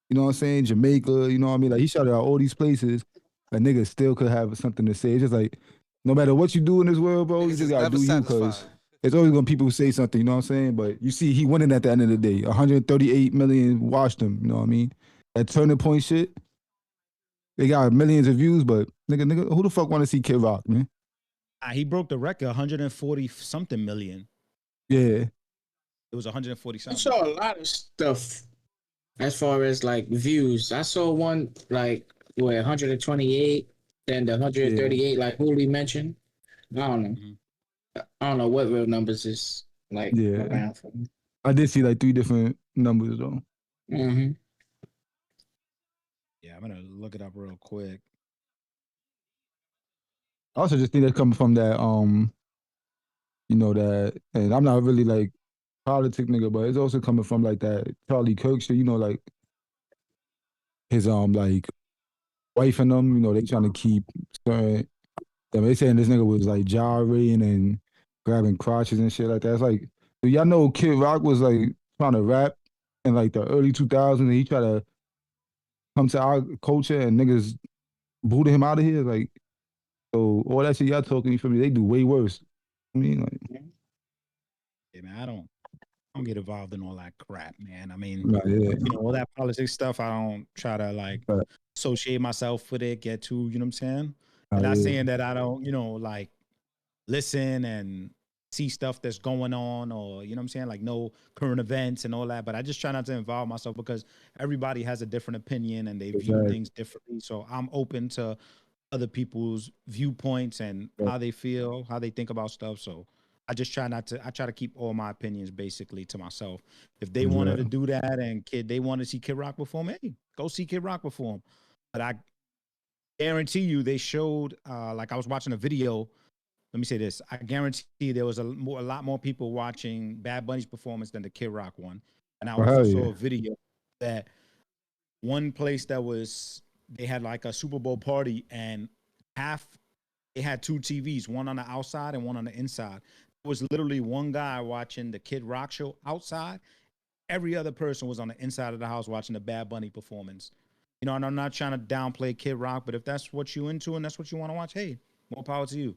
You know what I'm saying? Jamaica. You know what I mean? Like, he shouted out all these places. A nigga still could have something to say. It's just like, no matter what you do in this world, bro, you just gotta do you, because there's always gonna people who say something. You know what I'm saying? But you see, he winning at the end of the day. 138 million watched him. You know what I mean? That Turning Point shit. They got millions of views, but nigga, who the fuck want to see Kid Rock, man? He broke the record, 140 something million. Yeah. It was 140 something. I saw a lot of stuff as far as like views. I saw one like 128, then the 138, like Hooli mentioned. I don't know. I don't know what real numbers is like around for him. I did see like 3 different numbers though. Mm-hmm. Yeah, I'm gonna look it up real quick. I also just think that's coming from that that, and I'm not really like politic nigga, but it's also coming from like that Charlie Kirk shit, like his like wife and them, they trying to keep certain. They saying this nigga was like gyrating and grabbing crotches and shit like that. It's like, do y'all know Kid Rock was like trying to rap in like the early 2000s and he tried to come to our culture and niggas booted him out of here? Like, so all that shit y'all talking, you feel me? They do way worse. I mean, like, yeah, man, I don't get involved in all that crap, man. I mean, yeah. All that politics stuff, I don't try to like associate myself with it, get too, you know what I'm saying? I'm not saying that I don't, like listen and see stuff that's going on or, you know what I'm saying? Like no current events and all that, but I just try not to involve myself because everybody has a different opinion and they view things differently. So I'm open to other people's viewpoints and how they feel, how they think about stuff. So I just try I try to keep all my opinions basically to myself. If they wanted to do that and they want to see Kid Rock perform, hey, go see Kid Rock perform. But I guarantee you they showed, like I was watching a video. Let me say this. I guarantee there was a lot more people watching Bad Bunny's performance than the Kid Rock one. And I also saw a video that one place they had like a Super Bowl party and they had 2 TVs, one on the outside and one on the inside. It was literally one guy watching the Kid Rock show outside. Every other person was on the inside of the house watching the Bad Bunny performance. And I'm not trying to downplay Kid Rock, but if that's what you into and that's what you want to watch, hey, more power to you.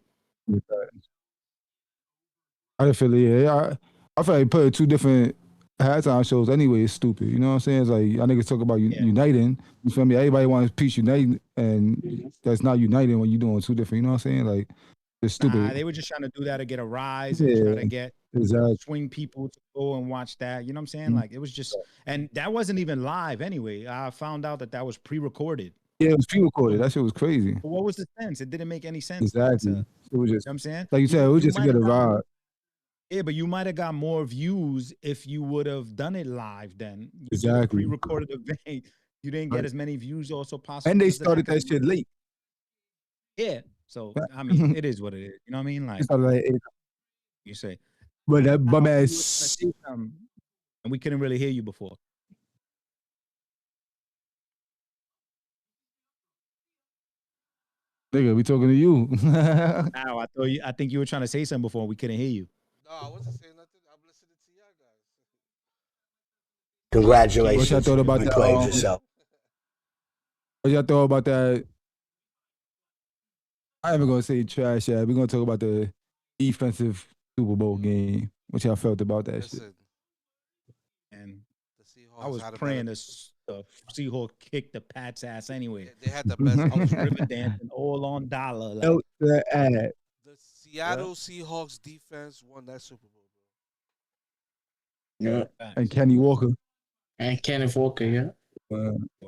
I feel I feel like putting 2 different halftime shows anyway is stupid. You know what I'm saying? It's like y'all niggas talk about uniting. You feel me? Everybody wants peace uniting, and that's not uniting when you're doing 2 different. You know what I'm saying? Like it's stupid. They were just trying to do that to get a rise and try to get swing people to go and watch that. You know what I'm saying? Like it was just, and that wasn't even live anyway. I found out that was pre-recorded. Yeah, it was pre-recorded. That shit was crazy. But what was the sense? It didn't make any sense. Exactly. It was just, you know what I'm saying? Like you said, it was just to get a ride. Yeah, but you might have got more views if you would have done it live then. Exactly. Pre-recorded event. You didn't get as many views also possible. And they started that shit late. Yeah. So, I mean, it is what it is. You know what I mean? Like, you say. But that bum ass. And we couldn't really hear you before. Nigga, we talking to you. Now, I think you were trying to say something before and we couldn't hear you. No, I wasn't saying nothing. I'm listening to y'all guys. Congratulations. What y'all thought about you that? Played yourself. What y'all thought about that? I ain't even gonna say trash yet. We're gonna talk about the defensive Super Bowl game. What y'all felt about that shit? And I was praying the Seahawks kicked the Pats' ass anyway. Yeah, they had the best. I was river dancing all on dollar. Like. The Seattle Seahawks defense won that Super Bowl, bro. Yeah. And Kenny Walker. And Kenneth Walker, yeah.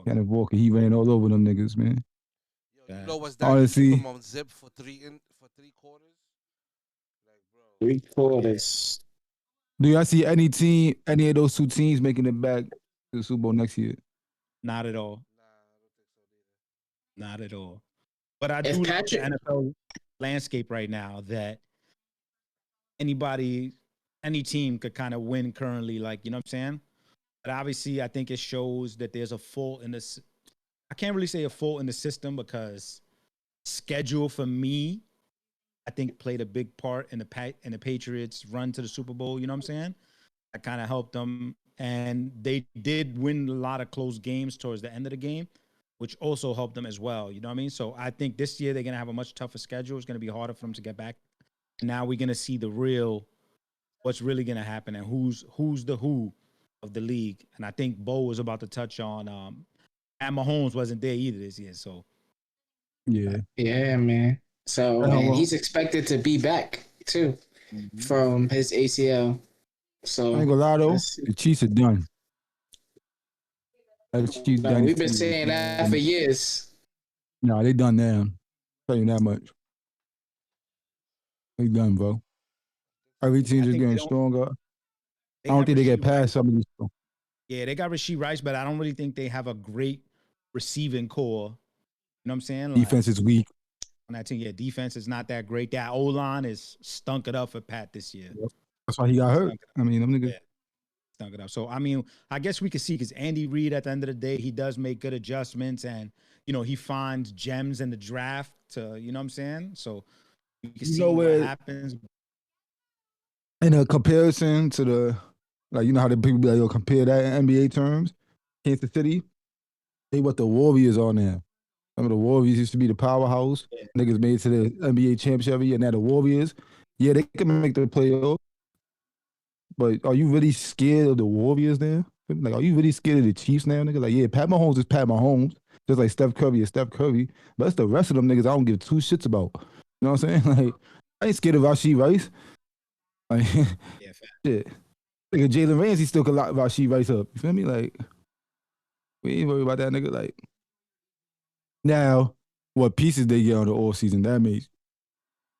Kenneth Walker, he ran all over them niggas, man. Yo, you know what's that? Honestly, from on zip for 3 quarters. Like, bro. 3 quarters. Do y'all see any of those 2 teams making it back to the Super Bowl next year? Not at all. Nah, I don't think so either. Not at all. But I do like the NFL landscape right now that any team could kind of win currently, like, you know what I'm saying? But obviously, I think it shows that there's a fault in this. I can't really say a fault in the system because schedule for me, I think played a big part in the Patriots' run to the Super Bowl. You know what I'm saying? That kind of helped them, and they did win a lot of close games towards the end of the game, which also helped them as well. You know what I mean? So I think this year they're gonna have a much tougher schedule. It's gonna be harder for them to get back. Now we're gonna see what's really gonna happen and who's the who of the league. And I think Bo was about to touch on and Mahomes wasn't there either this year. So yeah, man. So and he's expected to be back too from his ACL. So I ain't gonna lie though, the Chiefs are done. We've been saying that for years. No, they done now. Tell you that much. They done, bro. Every team's just getting stronger. I don't think they get past some of these. Yeah, they got Rashee Rice, but I don't really think they have a great receiving core. You know what I'm saying? Defense is weak. On that team, yeah, defense is not that great. That O-line is stunk it up for Pat this year. Yep. That's why he got hurt. I mean, them niggas. Yeah, stunk it up. So, I mean, I guess we could see because Andy Reid, at the end of the day, he does make good adjustments and, you know, he finds gems in the draft to, you know what I'm saying? So, you can see what happens. In a comparison to the, like, you know how the people be like, yo, compare that in NBA terms? Kansas City, they what the Warriors are now. Some of the Warriors used to be the powerhouse. Yeah. Niggas made it to the NBA championship every year. Now the Warriors, yeah, they can make the playoffs. But are you really scared of the Warriors now? Like, are you really scared of the Chiefs now, nigga? Like, yeah, Pat Mahomes is Pat Mahomes. Just like Steph Curry is Steph Curry. But it's the rest of them niggas I don't give two shits about. You know what I'm saying? Like, I ain't scared of Rashee Rice. Like, yeah, shit. Nigga, Jalen Ramsey still could lock Rashee Rice up. You feel me? Like, we ain't worried about that nigga. Like, now, what pieces they get on the all season, that makes,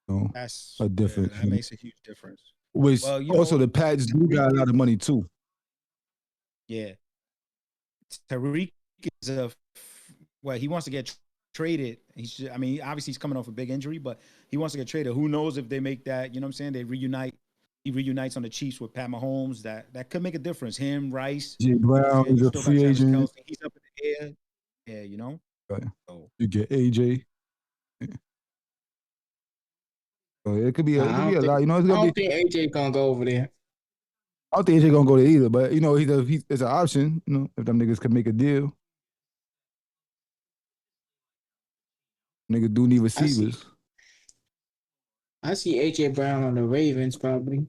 you know, that's a difference. That makes a huge difference. Which also the Pats do got a lot of money too. Yeah. Tariq is he wants to get traded. I mean, obviously he's coming off a big injury, but he wants to get traded. Who knows if they make that, you know what I'm saying? They reunite. He reunites on the Chiefs with Pat Mahomes. That could make a difference. Him, Rice. Jay Brown is a free agent. He's up in the air. Yeah, you know? Right. So, you get AJ. Yeah. So it could be a lot. You know, it's gonna I don't think AJ gonna go over there. I don't think AJ gonna go there either. But you know, it's an option. You know, if them niggas can make a deal, niggas do need receivers. I see AJ Brown on the Ravens probably.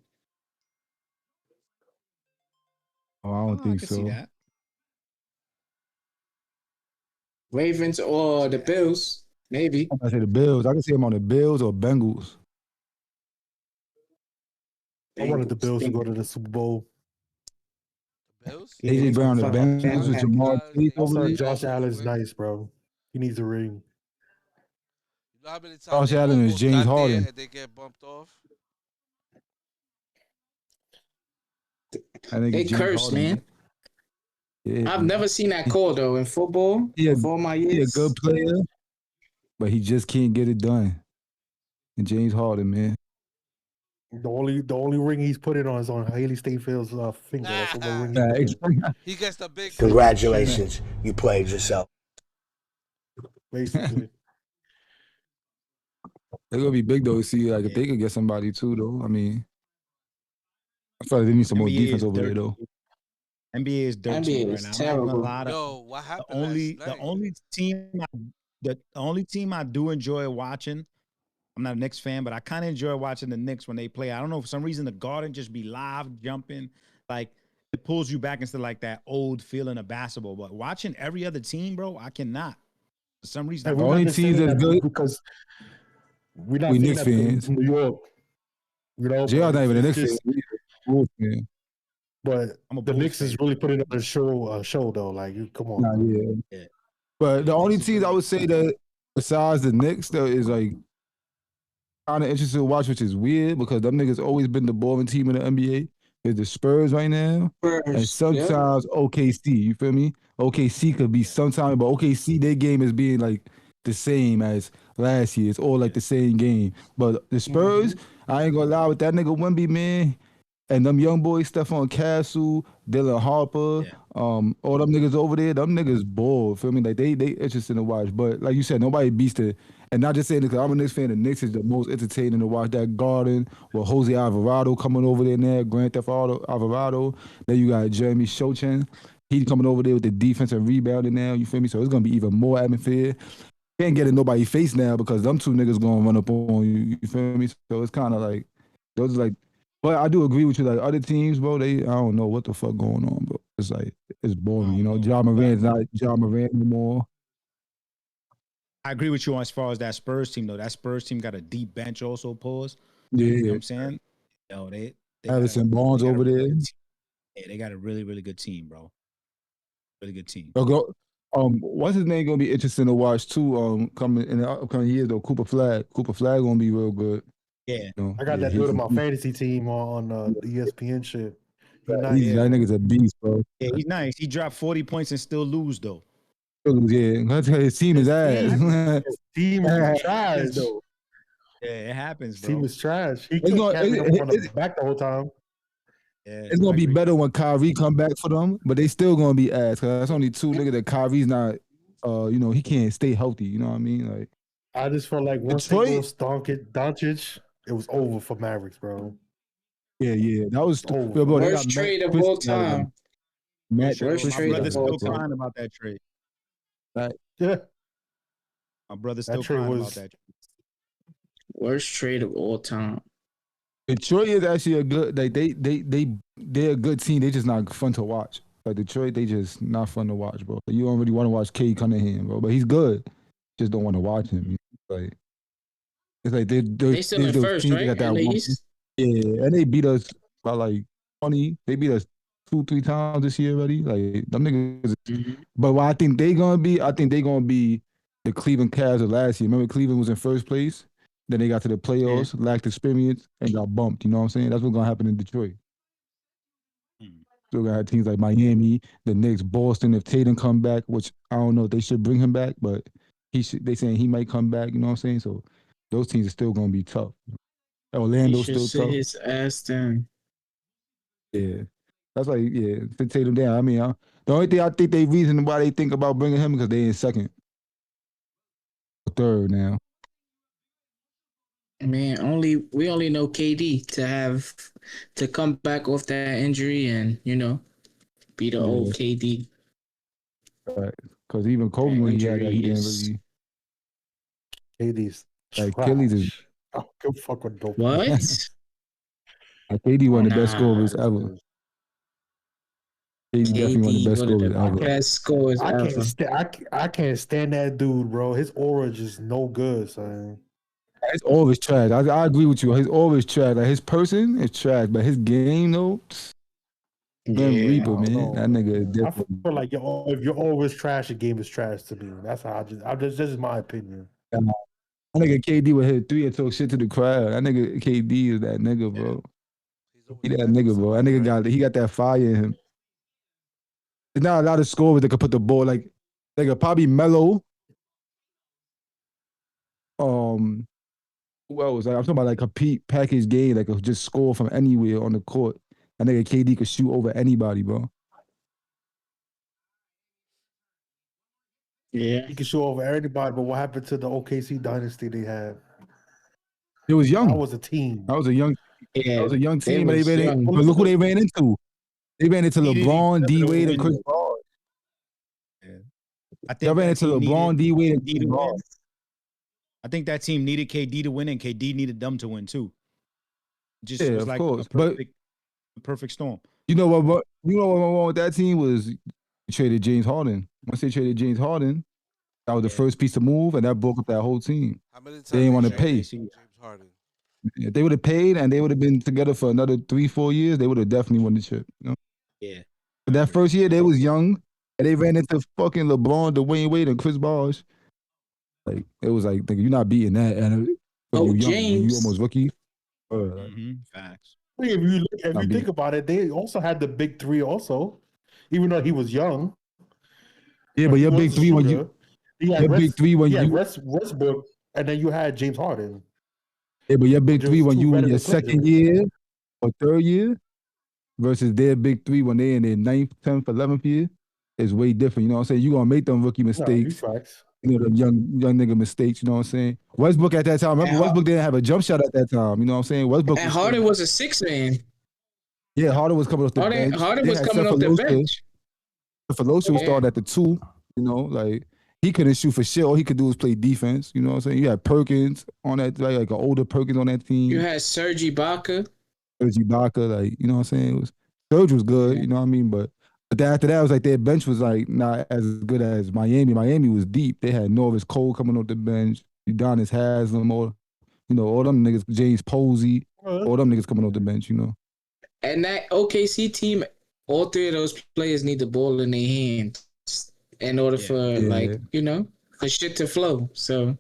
Oh, I don't think so. See that. Ravens or the Bills, maybe. I say the Bills. I can see him on the Bills or Bengals. I wanted the Bills to go to the Super Bowl. Bills? AJ Brown, the Bengals with Jamal Chase over there. Josh Allen's nice, bro. He needs a ring. You know how many times Josh Allen is James Harden. And they get bumped off? They cursed, man. Yeah. I've never seen that call though in football. Before my years. He's a good player, but he just can't get it done. And James Harden, man. The only ring he's put it on is on Haley Steinfeld's finger. That's the ring he gets the big. Congratulations, you played yourself. Basically. They're gonna be big though. See, like if they could get somebody too, though. I mean, I feel like they need some more defense over there, though. NBA is dirty right now. Yo, what happened? The only team I do enjoy watching. I'm not a Knicks fan, but I kind of enjoy watching the Knicks when they play. I don't know, for some reason, the Garden just be live jumping. Like, it pulls you back into like that old feeling of basketball. But watching every other team, bro, I cannot. For some reason, the only teams that's good because we Knicks fans. New York. You know, JR not even a Knicks fan. But the Knicks is really putting on a show though. Like, come on. Nah, yeah. But the only teams I would say that besides the Knicks though is like kind of interesting to watch, which is weird because them niggas always been the boring team in the NBA. Is the Spurs right now, and sometimes OKC. You feel me? OKC could be sometimes, but OKC their game is being like the same as last year. It's all like the same game. But the Spurs, I ain't gonna lie with that nigga Wemby, man. And them young boys, Stephon Castle, Dylan Harper, all them niggas over there, them niggas bored. Feel me? Like they interesting to watch. But like you said, nobody beats the. And not just saying this because I'm a Knicks fan. The Knicks is the most entertaining to watch. That Garden with Jose Alvarado coming over there now, Grand Theft Auto Alvarado. Then you got Jeremy Sochan. He's coming over there with the defense and rebounding now. You feel me? So it's gonna be even more atmosphere. Can't get in nobody's face now because them two niggas gonna run up on you. You feel me? So it's kind of like those like. But I do agree with you. Like other teams, bro, I don't know what the fuck going on, bro. It's like it's boring. You know, Ja Morant's not Ja Morant anymore. I agree with you as far as that Spurs team, though. That Spurs team got a deep bench also, pause. Yeah. You know what I'm saying? Yo, they Addison Barnes over there. Yeah, they got a really, really good team, bro. Really good team. What's his name gonna be interesting to watch too? Coming in the upcoming years though, Cooper Flag. Cooper Flag gonna be real good. Yeah. You know? I got that dude in my fantasy team on the ESPN shit. That nigga's a beast, bro. Yeah, he's nice. He dropped 40 points and still lose though. Yeah, his team is ass. Team is trash Yeah, though. it happens, bro. Team is trash. He kept carrying them on the back the whole time. Yeah, it's gonna be better when Kyrie come back for them, but they still gonna be ass. Cause that's only two niggas that Kyrie's not. You know, he can't stay healthy. You know what I mean? Like, I just felt like once they lost Doncic, it was over for Mavericks, bro. Yeah, that was over. Bro, worst trade of all time. My brother's still crying about that trade. Right. Yeah, my brother's still crying about that trade. Worst trade of all time. Detroit is actually a good. Like they're a good team. They just not fun to watch. Like Detroit, they just not fun to watch, bro. You don't really want to watch Cade Cunningham, bro. But he's good. Just don't want to watch him. Like it's like they still in first, right? Got that yeah, and they beat us by like 20. They beat us 2-3 times this year already. Like them niggas. But what I think they gonna be the Cleveland Cavs of last year. Remember Cleveland was in first place. Then they got to the playoffs, lacked experience, and got bumped. You know what I'm saying? That's what's gonna happen in Detroit. So we're gonna have teams like Miami, the Knicks, Boston. If Tatum come back, which I don't know if they should bring him back, but they saying he might come back. You know what I'm saying? So those teams are still gonna be tough. Orlando's still sit tough. His ass down. Yeah, that's like to Tatum down. I mean, the only thing I think they reason why they think about bringing him because they in second, or third now. Man, we only know KD to come back off that injury and be the old KD. Right, because even Kobe when he had that, he didn't really. KD's like Achilles is. I don't give a fuck with dope. What? KD one of the best scorers ever. KD definitely one of the best scorers ever. I can't stand that dude, bro. His aura is just no good, son. His aura is trash. I agree with you. His aura is trash. Like his person is trash, but his game though. Reaper, man. That nigga is different. I feel like if your aura is trash, the game is trash to me. That's how this is my opinion. That nigga KD would hit 3 and talk shit to the crowd. That nigga KD is that nigga, bro. He that nigga, bro. That nigga got that fire in him. There's not a lot of scorers that could put the ball like probably Melo. Who else? Like, I'm talking about like a package game, like just score from anywhere on the court. That nigga KD could shoot over anybody, bro. Yeah, he could shoot over everybody. But what happened to the OKC dynasty they had? It was young. That was a team. That was a young. Yeah, that was a young team. But look who they ran into. They ran into LeBron, D Wade, and Chris Paul. Yeah. I think they ran into LeBron, D Wade, and Chris Paul. I think that team needed KD to win, and KD needed them to win too. Just was like a perfect storm. You know what went wrong with that team was they traded James Harden. Once they traded James Harden, that was the first piece to move, and that broke up that whole team. They didn't want to pay. James Harden. If they would have paid and they would have been together for another 3-4 years, they would have definitely won the chip. You know? Yeah. But that first year, they was young, and they ran into fucking LeBron, Dwayne Wade, and Chris Bosh. Like it was like, you're not beating that. And you James, you almost rookie. Facts. If you think about it, they also had the big three. Also, even though he was young. Yeah, but your big three when you. Westbrook, and then you had James Harden. Yeah, but your big three when you in your second year or third year versus their big three when they in their 9th, 10th, 11th year is way different. You know what I'm saying? You're going to make them rookie mistakes. You know, the young nigga mistakes, you know what I'm saying? Westbrook at that time, remember Westbrook didn't have a jump shot at that time. You know what I'm saying? Westbrook and Harden was a 6-man. Yeah, Harden was coming off the bench. Harden was coming off the bench. Philoso started at the 2, you know, like he couldn't shoot for shit. All he could do was play defense. You know what I'm saying? You had Perkins on that, like an older Perkins on that team. You had Serge Ibaka. Like, you know what I'm saying? Serge was good, you know what I mean? But after that, it was like their bench was like not as good as Miami. Miami was deep. They had Norris Cole coming off the bench, Udonis Haslem, all them niggas, James Posey, all them niggas coming off the bench, you know. And that OKC team, all 3 of those players need the ball in their hands in order for shit to flow. So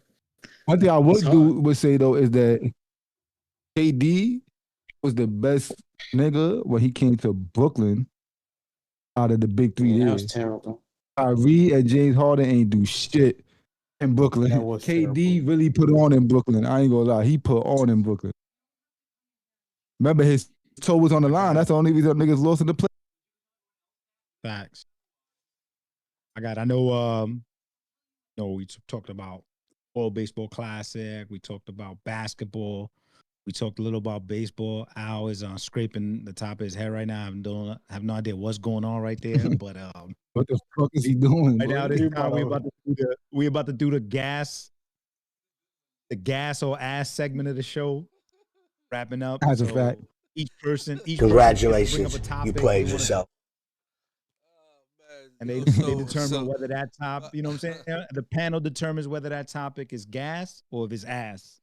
one thing I would say though is that KD was the best nigga when he came to Brooklyn out of the big three Yeah, that there. was terrible. Kyrie and James Harden ain't do shit in Brooklyn. That was KD terrible. really put on in Brooklyn. I ain't gonna lie. He put on in Brooklyn. Remember, his toe was on the line. That's the only reason niggas lost in the play. Facts. I know, we talked about World Baseball Classic. We talked about basketball. We talked a little about baseball. Al is scraping the top of his head right now. I have no idea what's going on right there. But what the fuck is he doing? Right now, this time we about to do the gas or ass segment of the show. Wrapping up. That's a fact. Each person Congratulations, bring up a topic you played yourself. And they determine whether that topic, you know what I'm saying? The panel determines whether that topic is gas or if it's ass.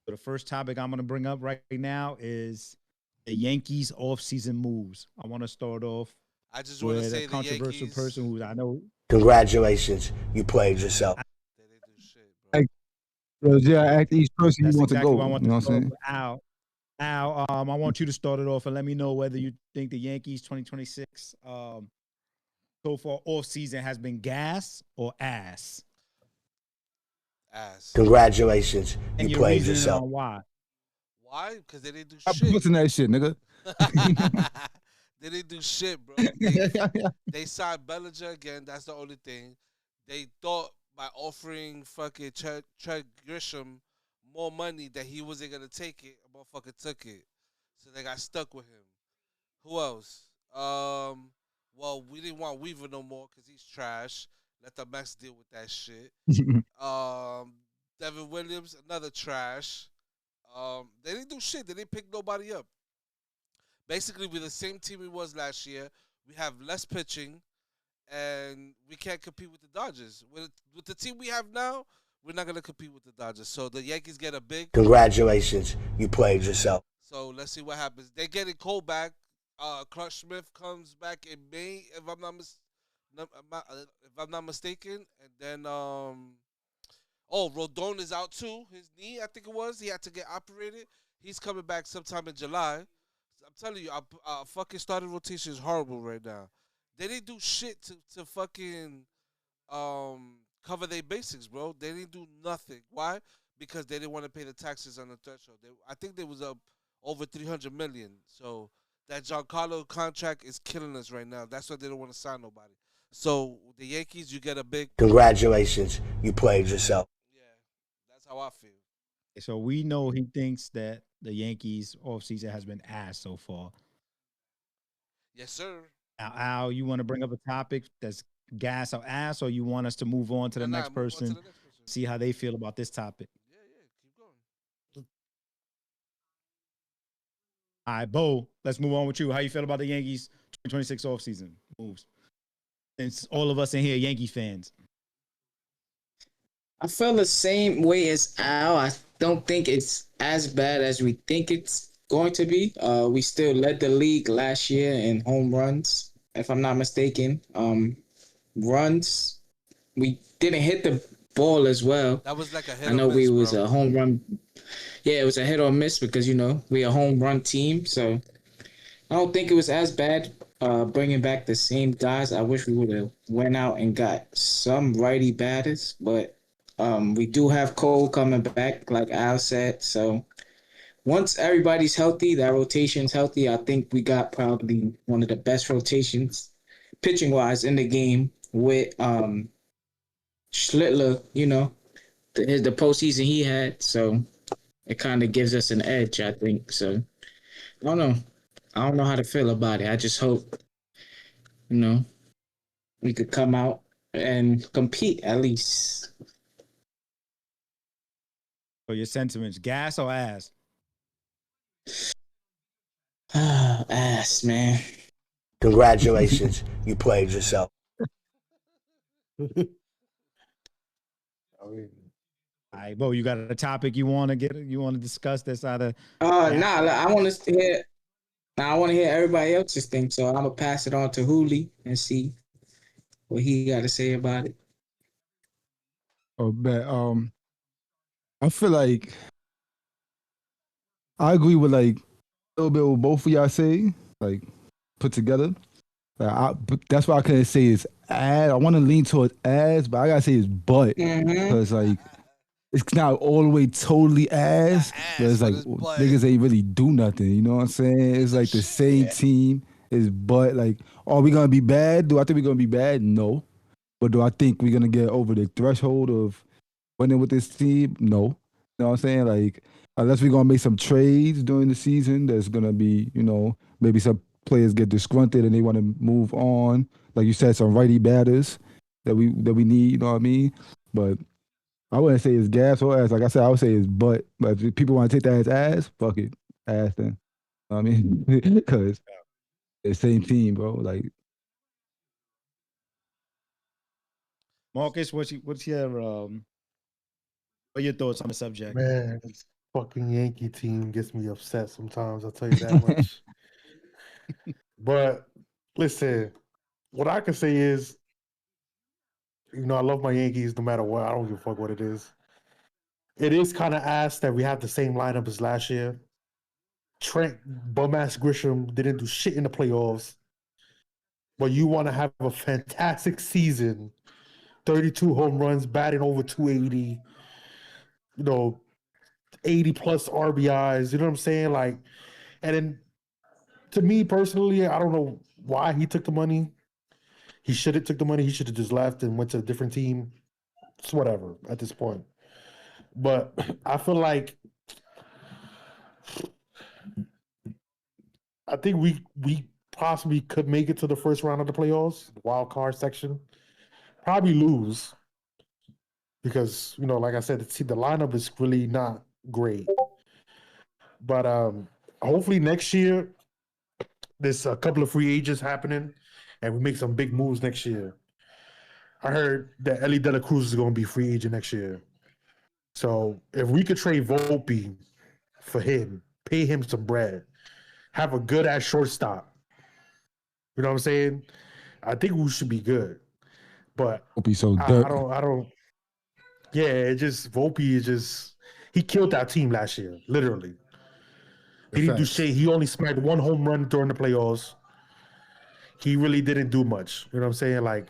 So the first topic I'm going to bring up right now is the Yankees off-season moves. I want to start off I just want to say a controversial the Yankees, person who I know. Congratulations, you played yourself. They didn't do shit, bro. Ask each person That's you want exactly to go. what I want You know to what I'm saying? Al, I want you to start it off and let me know whether you think the Yankees 2026 so far off season has been gas or ass. Ass. Congratulations, And you your played reasoning yourself. on why? Why? Because they didn't do I'm shit. pushing that shit, nigga. They didn't do shit, bro. They signed Bellinger again. That's the only thing. They thought by offering fucking Trent Grisham more money that he wasn't gonna take it. A motherfucker took it, so they got stuck with him. Who else? Well, we didn't want Weaver no more because he's trash. Let the Mets deal with that shit. Devin Williams, another trash. They didn't do shit. They didn't pick nobody up. Basically, we're the same team we was last year. We have less pitching, and we can't compete with the Dodgers. With the team we have now, we're not gonna compete with the Dodgers. So the Yankees get a big. Congratulations, you played yourself. So let's see what happens. They getting Cole back. Clark Smith comes back in May, if I'm not mistaken, and then Rodon is out too. His knee, I think it was. He had to get operated. He's coming back sometime in July. I'm telling you, our fucking starting rotation is horrible right now. They didn't do shit to fucking cover their basics, bro. They didn't do nothing. Why? Because they didn't want to pay the taxes on the threshold. I think they was up over $300 million. So that Giancarlo contract is killing us right now. That's why they don't want to sign nobody. So the Yankees, you get a big. Congratulations, you played yourself. Yeah, that's how I feel. So we know he thinks that the Yankees offseason has been ass so far. Yes, sir. Now, Al, you want to bring up a topic that's gas or ass, or you want us to move on to the next person, see how they feel about this topic? Yeah, keep going. All right, Bo, let's move on with you. How you feel about the Yankees 2026 offseason moves? Since all of us in here Yankee fans. I feel the same way as Al. I don't think it's as bad as we think it's going to be. We still led the league last year in home runs, if I'm not mistaken. Runs, we didn't hit the ball as well. That was like a hit I know or miss, was bro. a home run. Yeah, it was a hit or miss because, we're a home run team. So I don't think it was as bad bringing back the same guys. I wish we would have went out and got some righty batters, but we do have Cole coming back, like Al said. So once everybody's healthy, that rotation's healthy, I think we got probably one of the best rotations pitching-wise in the game with Schlittler, the postseason he had. So it kind of gives us an edge, I think. So I don't know. I don't know how to feel about it. I just hope, we could come out and compete at least. So your sentiments, gas or ass? Ass, man. Congratulations, you played yourself. All right, Bo, you got a topic you want to discuss that's either I want to hear everybody else's thing, so I'm gonna pass it on to Hooli and see what he got to say about it. Oh, bet. I feel like I agree with like a little bit what both of y'all say, like put together. But that's why I couldn't say it's ass. I want to lean towards ass, but I gotta say it's butt because like it's not all the way totally ass, but it's like niggas ain't really do nothing. You know what I'm saying? It's like the same team. It's butt. Like, are we gonna be bad? Do I think we're gonna be bad? No. But do I think we're gonna get over the threshold of winning with this team? No. You know what I'm saying? Like, unless we're gonna make some trades during the season, there's gonna be, maybe some players get disgruntled and they want to move on. Like you said, some righty batters that we need. You know what I mean? But I wouldn't say it's gas or ass. Like I said, I would say it's butt. But if people want to take that as ass, fuck it, ass then. You know what I mean? Because it's the same team, bro. Like, Marcus, what are your thoughts on the subject? Man, this fucking Yankee team gets me upset sometimes. I'll tell you that much. But listen, what I can say is, I love my Yankees no matter what. I don't give a fuck what it is. It is kind of ass that we have the same lineup as last year. Trent bum-ass Grisham didn't do shit in the playoffs. But you want to have a fantastic season. 32 home runs, batting over 280, 80 plus RBIs, you know what I'm saying? Like, and then to me personally, I don't know why he took the money. He should have took the money. He should have just left and went to a different team. It's whatever at this point. But I feel like I think we possibly could make it to the first round of the playoffs, the wild card section. Probably lose because, like I said, the lineup is really not great. But hopefully next year, there's a couple of free agents happening, and we make some big moves next year. I heard that Ellie De La Cruz is going to be free agent next year. So if we could trade Volpe for him, pay him some bread, have a good-ass shortstop, you know what I'm saying? I think we should be good. But Volpe so I dirt. don't. Yeah, Volpe is just. He killed that team last year, literally. He didn't do shit. He only smacked one home run during the playoffs. He really didn't do much. You know what I'm saying? Like,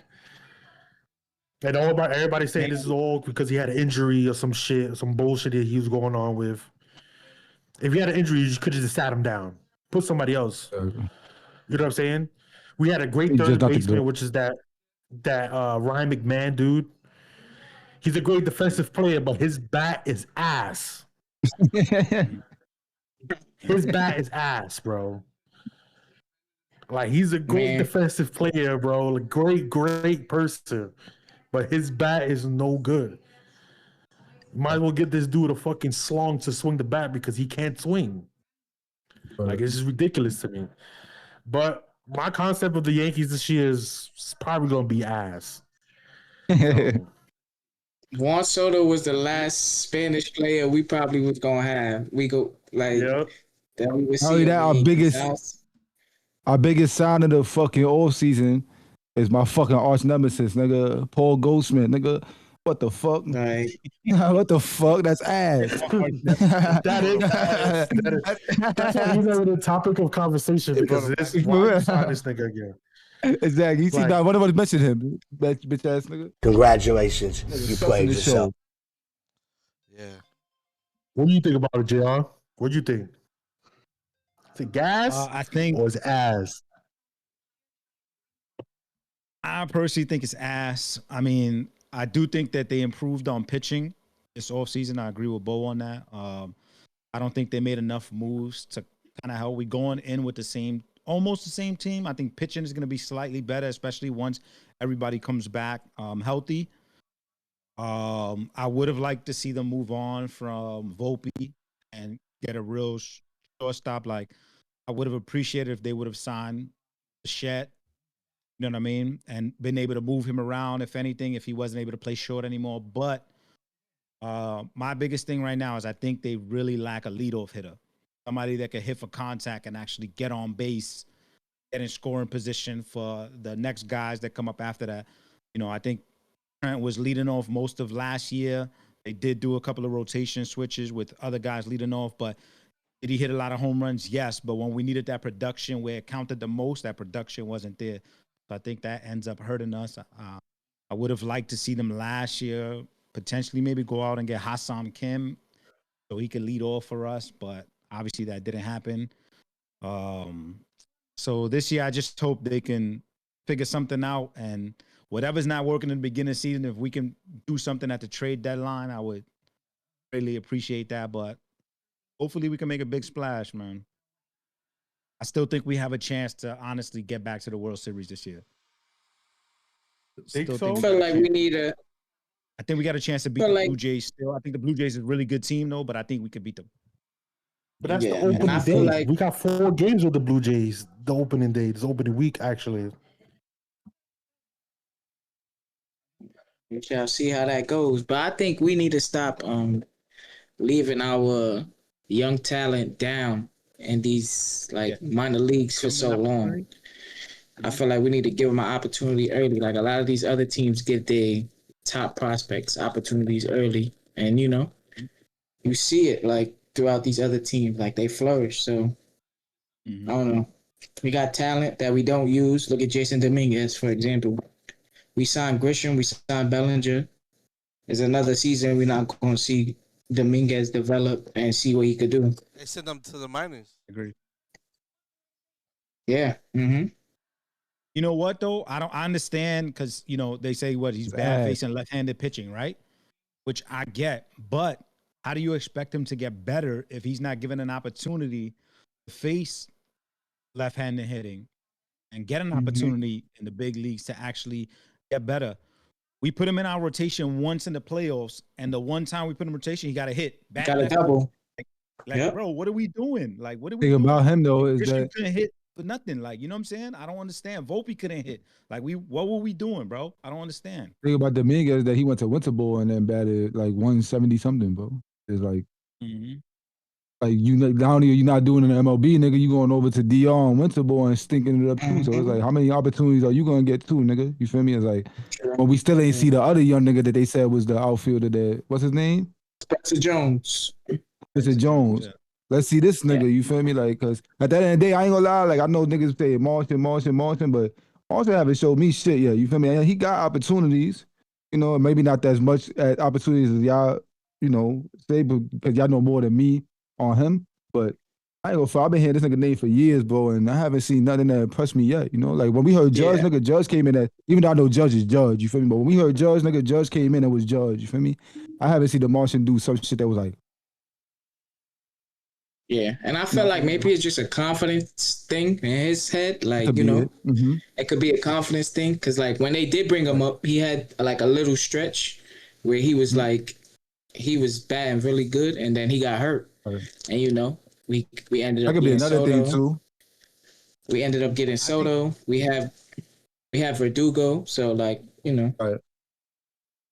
and everybody saying this is all because he had an injury or some shit, some bullshit that he was going on with. If he had an injury, you could have just sat him down, put somebody else. You know what I'm saying? We had a great third baseman, which is that Ryan McMahon dude. He's a great defensive player, but his bat is ass. His bat is ass, bro. Like, he's a great defensive player, bro. Like, great person. But his bat is no good. You might as well get this dude a fucking slong to swing the bat because he can't swing. Like, it's just ridiculous to me. But my concept of the Yankees this year is probably going to be ass. So, Juan Soto was the last Spanish player we probably was gonna have. We go like that. We would see that our biggest sign of the fucking off season is my fucking arch nemesis, nigga, Paul Goldschmidt, nigga. What the fuck? Right. What the fuck? That's ass. That is ass. That's why he's never the topic of conversation because this is why you sign this nigga again. Exactly. You see, now one of us mentioned him, bitch ass nigga. Congratulations, you played yourself. Yeah. What do you think about it, JR? What do you think? Is it gas? I think, or is it ass? I personally think it's ass. I mean, I do think that they improved on pitching this offseason. I agree with Bo on that. I don't think they made enough moves to kind of how we going in with almost the same team. I think pitching is going to be slightly better, especially once everybody comes back healthy. I would have liked to see them move on from Volpe and get a real shortstop. Like, I would have appreciated if they would have signed Bichette, you know what I mean, and been able to move him around, if anything, if he wasn't able to play short anymore. But my biggest thing right now is I think they really lack a leadoff hitter. Somebody that can hit for contact and actually get on base, get in scoring position for the next guys that come up after that. I think Trent was leading off most of last year. They did do a couple of rotation switches with other guys leading off, but Did he hit a lot of home runs? Yes, but when we needed that production where it counted the most, that production wasn't there. So I think that ends up hurting us. I would have liked to see them last year, potentially maybe go out and get Hassan Kim so he could lead off for us, but obviously that didn't happen. So this year, I just hope they can figure something out, and whatever's not working in the beginning of the season, if we can do something at the trade deadline, I would really appreciate that. But hopefully we can make a big splash, man. I still think we have a chance to honestly get back to the World Series this year. Think so? I feel like we need a. I think we got a chance to beat the Blue Jays still. I think the Blue Jays is a really good team, though, but I think we could beat them. But that's the opening day. Like, we got 4 games with the Blue Jays. The opening day, this opening week, actually. We shall see how that goes. But I think we need to stop leaving our young talent down in these minor leagues for so long. I feel like we need to give them an opportunity early. Like a lot of these other teams get their top prospects opportunities early, and you see it like throughout these other teams, like they flourish. So I don't know. We got talent that we don't use. Look at Jason Dominguez, for example. We signed Grisham. We signed Bellinger. There's another season we're not going to see Dominguez develop and see what he could do. They sent them to the minors. Agree. Yeah. Mm-hmm. You know what though? I understand because they say he's bad facing left-handed pitching, right? Which I get, but how do you expect him to get better if he's not given an opportunity to face left-handed hitting and get an opportunity in the big leagues to actually get better? We put him in our rotation once in the playoffs, and the one time we put him in rotation, he got a hit. Got a double. Bro, what are we doing? Like, what are we doing? The thing about him though is that couldn't hit for nothing. Like, you know what I'm saying? I don't understand. Volpe couldn't hit. Like, what were we doing, bro? I don't understand. The thing about Dominguez is that he went to Winter Bowl and then batted like 170 something, bro. It's like, like you're not doing an MLB, nigga. You going over to DR and Winter Bowl and stinking it up too. So it's like, how many opportunities are you gonna get too, nigga? You feel me? It's like, but we still ain't see the other young nigga that they said was the outfielder. That what's his name? Spencer Jones. Spencer Jones. Yeah. Let's see this nigga. You feel me? Like, cause at the end of the day, I ain't gonna lie. Like, I know niggas say Martian, but Martian haven't showed me shit yet. You feel me? And he got opportunities. Maybe not as much opportunities as y'all, say, because y'all know more than me on him. But I ain't gonna fall. I've been hearing this nigga name for years, bro, and I haven't seen nothing that impressed me yet. Like when we heard Judge, nigga, Judge came in at, even though I know Judge is Judge, you feel me? But when we heard Judge, nigga, Judge came in and was Judge, you feel me? I haven't seen the Martian do some shit that was like. Yeah, and I feel like maybe it's just a confidence thing in his head. Like, it could be a confidence thing. Because, like, when they did bring him up, he had, like, a little stretch where he was, like, he was batting really good, and then he got hurt. Right. And, we ended up getting Soto. That could be another thing, too. We ended up getting Soto. We have Verdugo. So, like, Right.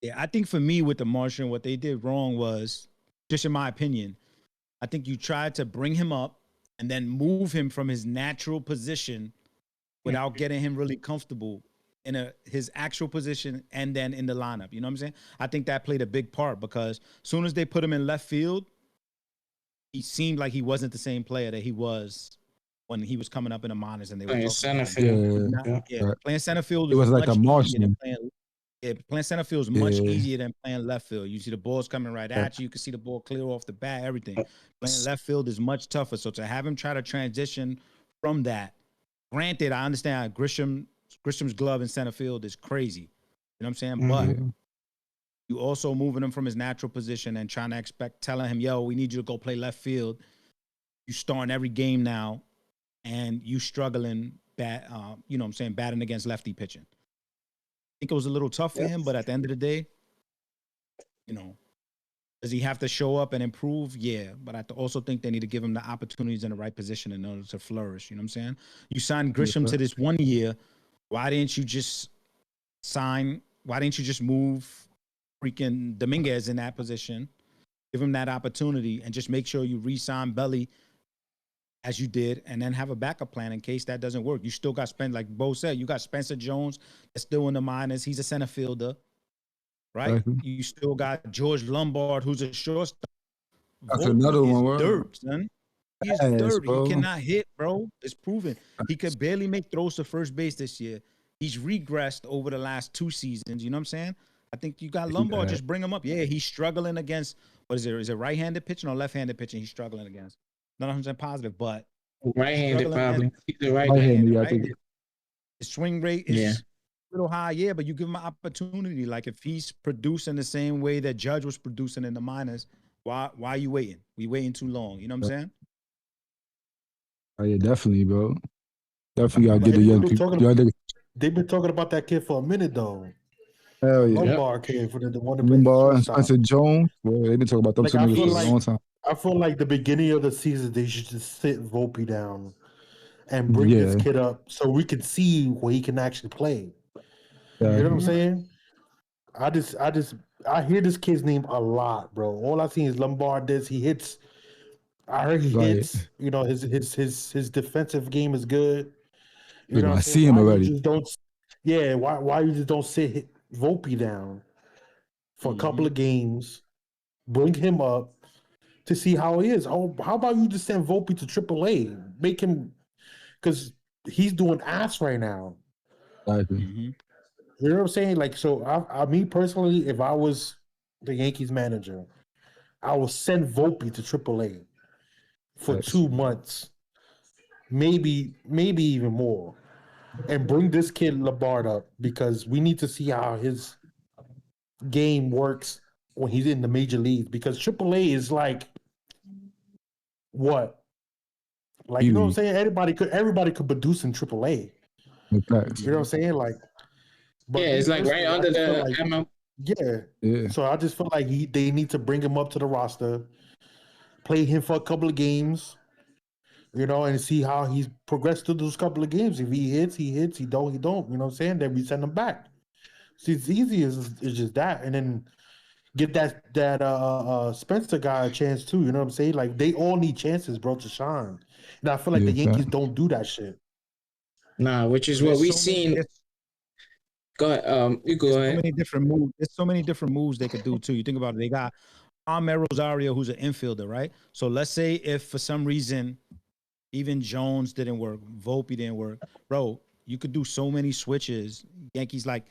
Yeah, I think for me with the Martian, what they did wrong was, just in my opinion, I think you tried to bring him up and then move him from his natural position without getting him really comfortable in his actual position and then in the lineup. You know what I'm saying? I think that played a big part because as soon as they put him in left field, he seemed like he wasn't the same player that he was when he was coming up in the minors and they were playing center field. Playing center field. It was like a Martian. Playing center field is much easier than playing left field. You see the ball's coming right at you. You can see the ball clear off the bat, everything. Playing left field is much tougher. So to have him try to transition from that, granted, I understand Grisham's glove in center field is crazy. You know what I'm saying? But you also moving him from his natural position and trying to telling him, yo, we need you to go play left field. You starting every game now and you struggling batting against lefty pitching. I think it was a little tough for him, but at the end of the day, does he have to show up and improve? Yeah, but I also think they need to give him the opportunities in the right position in order to flourish. You know what I'm saying? You signed Grisham to this 1 year. Why didn't you just move freaking Dominguez in that position? Give him that opportunity and just make sure you re-sign Belly as you did, and then have a backup plan in case that doesn't work. You still got like Bo said, you got Spencer Jones that's still in the minors. He's a center fielder, right? You still got George Lombard, who's a shortstop. That's another one. Dirt, son. He is dirt. He cannot hit, bro. It's proven. He could barely make throws to first base this year. He's regressed over the last 2 seasons. You know what I'm saying? I think you got Lombard. Just bring him up. Yeah, he's struggling against, what is it? Is it right-handed pitching or left-handed pitching he's struggling against? Not 100% positive, but right-handed probably. He's right-handed, right? His swing rate is a little high, yeah, but you give him an opportunity. Like if he's producing the same way that Judge was producing in the minors, why are you waiting? We waiting too long. You know what I'm saying? Oh yeah, definitely, bro. Definitely gotta get the young people. They've been talking about that kid for a minute though. Hell yeah. Lombard kid for the one that Lombard and Spencer Jones. Well, they've been talking about them two niggas for a long time. I feel like the beginning of the season they should just sit Volpe down and bring this kid up so we can see where he can actually play. Yeah. You know what I'm saying? I hear this kid's name a lot, bro. All I see is Lombard. He hits. I heard he hits. You know, his defensive game is good. You know, I see him already. Why you just don't sit Volpe down for a couple of games, bring him up to see how he is. Oh, how about you just send Volpe to AAA, make him, because he's doing ass right now. Mm-hmm. You know what I'm saying? Like, so I me personally, if I was the Yankees manager, I would send Volpe to AAA for 2 months, maybe even more, and bring this kid Lombard up because we need to see how his game works when he's in the major leagues. Because AAA is like what? Like, you know what I'm saying? Everybody could produce in AAA. You know what I'm saying? Like, it's like right under the Yeah. So I just feel like they need to bring him up to the roster, play him for a couple of games, you know, and see how he's progressed through those couple of games. If he hits, he hits. He don't, he don't. You know what I'm saying? Then we send him back. See, it's easy as just that, and then get that Spencer guy a chance too. You know what I'm saying? Like they all need chances, bro, to shine. And I feel like the Yankees don't do that shit. Nah, which is what we've seen. Go ahead. You go ahead. So many different moves. There's so many different moves they could do too. You think about it. They got Ahmed Rosario, who's an infielder, right? So let's say if for some reason even Jones didn't work, Volpe didn't work, bro, you could do so many switches. Yankees like,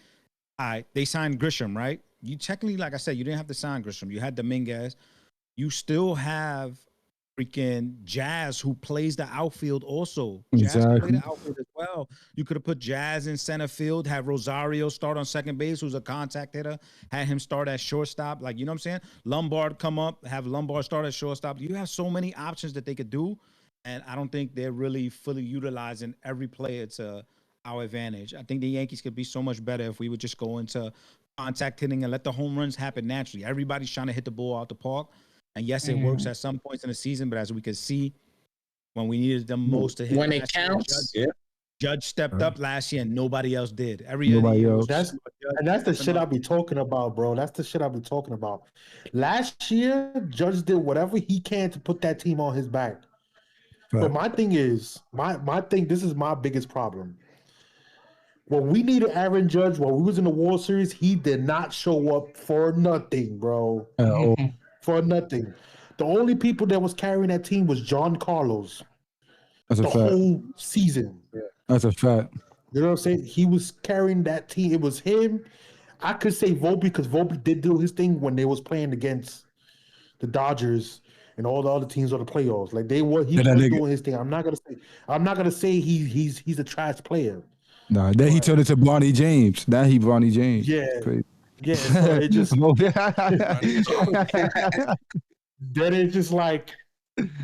all right, they signed Grisham, right? You technically, like I said, you didn't have to sign Grisham. You had Dominguez. You still have freaking Jazz, who plays the outfield also. Jazz can play the outfield as well. You could have put Jazz in center field, have Rosario start on second base, who's a contact hitter, had him start at shortstop. Like, you know what I'm saying? Lombard come up, have Lombard start at shortstop. You have so many options that they could do, and I don't think they're really fully utilizing every player to our advantage. I think the Yankees could be so much better if we would just go into contact hitting and let the home runs happen naturally. Everybody's trying to hit the ball out the park. And yes, it works at some points in the season, but as we can see, when we needed them most to hit, when it counts, Judge stepped up last year and nobody else did. Nobody else. That's the shit I be talking about, bro. That's the shit I be talking about. Last year, Judge did whatever he can to put that team on his back. Right. But my thing is, this is my biggest problem. When we needed Aaron Judge, when we was in the World Series, he did not show up for nothing, bro. For nothing. The only people that was carrying that team was John Carlos. That's a fact. The whole season. That's a fact. You know what I'm saying? He was carrying that team. It was him. I could say Volpe because Volpe did do his thing when they was playing against the Dodgers and all the other teams on the playoffs. Like he was doing his thing. I'm not gonna say he's a trash player. Nah, then he turned into Bronny James. Now he Bronny James. Yeah. Crazy. Yeah, so it just then it's just like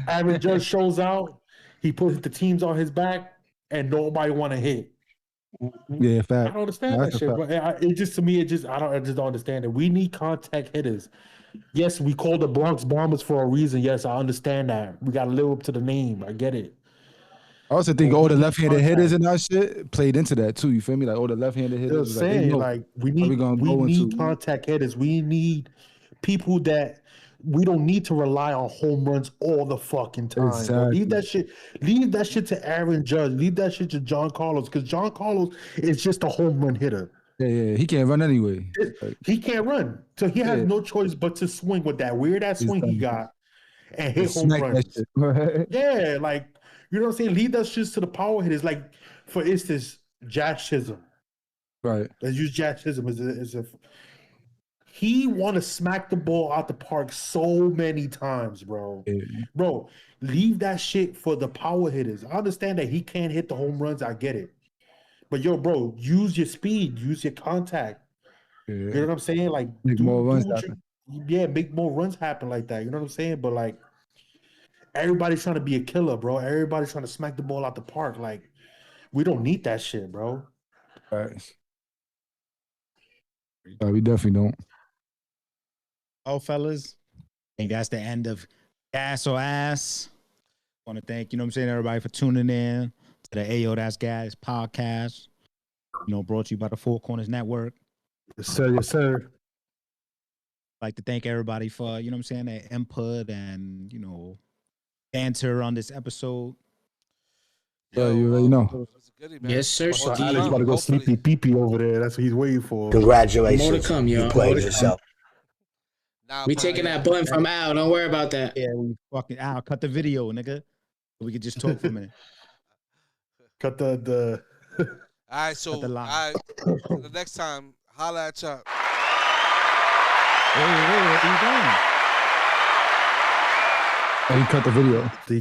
Aaron Judge shows out, he puts the teams on his back, and nobody want to hit. Yeah, fact. I don't understand that shit, but it just to me, I just don't understand it. We need contact hitters. Yes, we call the Bronx Bombers for a reason. Yes, I understand that. We got to live up to the name. I get it. I also think all the left-handed hitters and that shit played into that too. You feel me? Like all the left-handed hitters. We need contact hitters. We need people that we don't need to rely on home runs all the fucking time. Exactly. Leave that shit to Aaron Judge. Leave that shit to John Carlos because John Carlos is just a home run hitter. Yeah, he can't run anyway. He can't run, so he has no choice but to swing with that weird ass swing he got. and hit home runs. Yeah, like you know what I'm saying. Lead that shit to the power hitters. Like for instance, Jazz Chisholm. Right. Let's use Jazz Chisholm as a. He want to smack the ball out the park so many times, bro. Yeah. Bro, leave that shit for the power hitters. I understand that he can't hit the home runs. I get it. But yo, bro, use your speed, use your contact. Yeah. You know what I'm saying? Like make more runs happen. Make more runs happen like that. You know what I'm saying? But like everybody's trying to be a killer, bro. Everybody's trying to smack the ball out the park. Like, we don't need that shit, bro. Right. We definitely don't. Oh, fellas, I think that's the end of Gas or Ass. Want to thank, you know what I'm saying, everybody for tuning in to the Ayo That's Gas podcast. You know, brought to you by the Four Corners Network. Yes, sir. Yes, sir. I'd like to thank everybody for, you know what I'm saying, their input and, you know, banter on this episode. Yeah, you already know. Yes, sir. So Alex about to go sleepy pee over there. That's what he's waiting for. Congratulations. More to come, y'all. You played yourself. We taking that button from Al. Don't worry about that. Yeah, we fucking Al. Cut the video, nigga. We could just talk for a minute. Cut the. All right, so the next time, holla at y'all. Hey, what are you doing? Oh, he cut the video.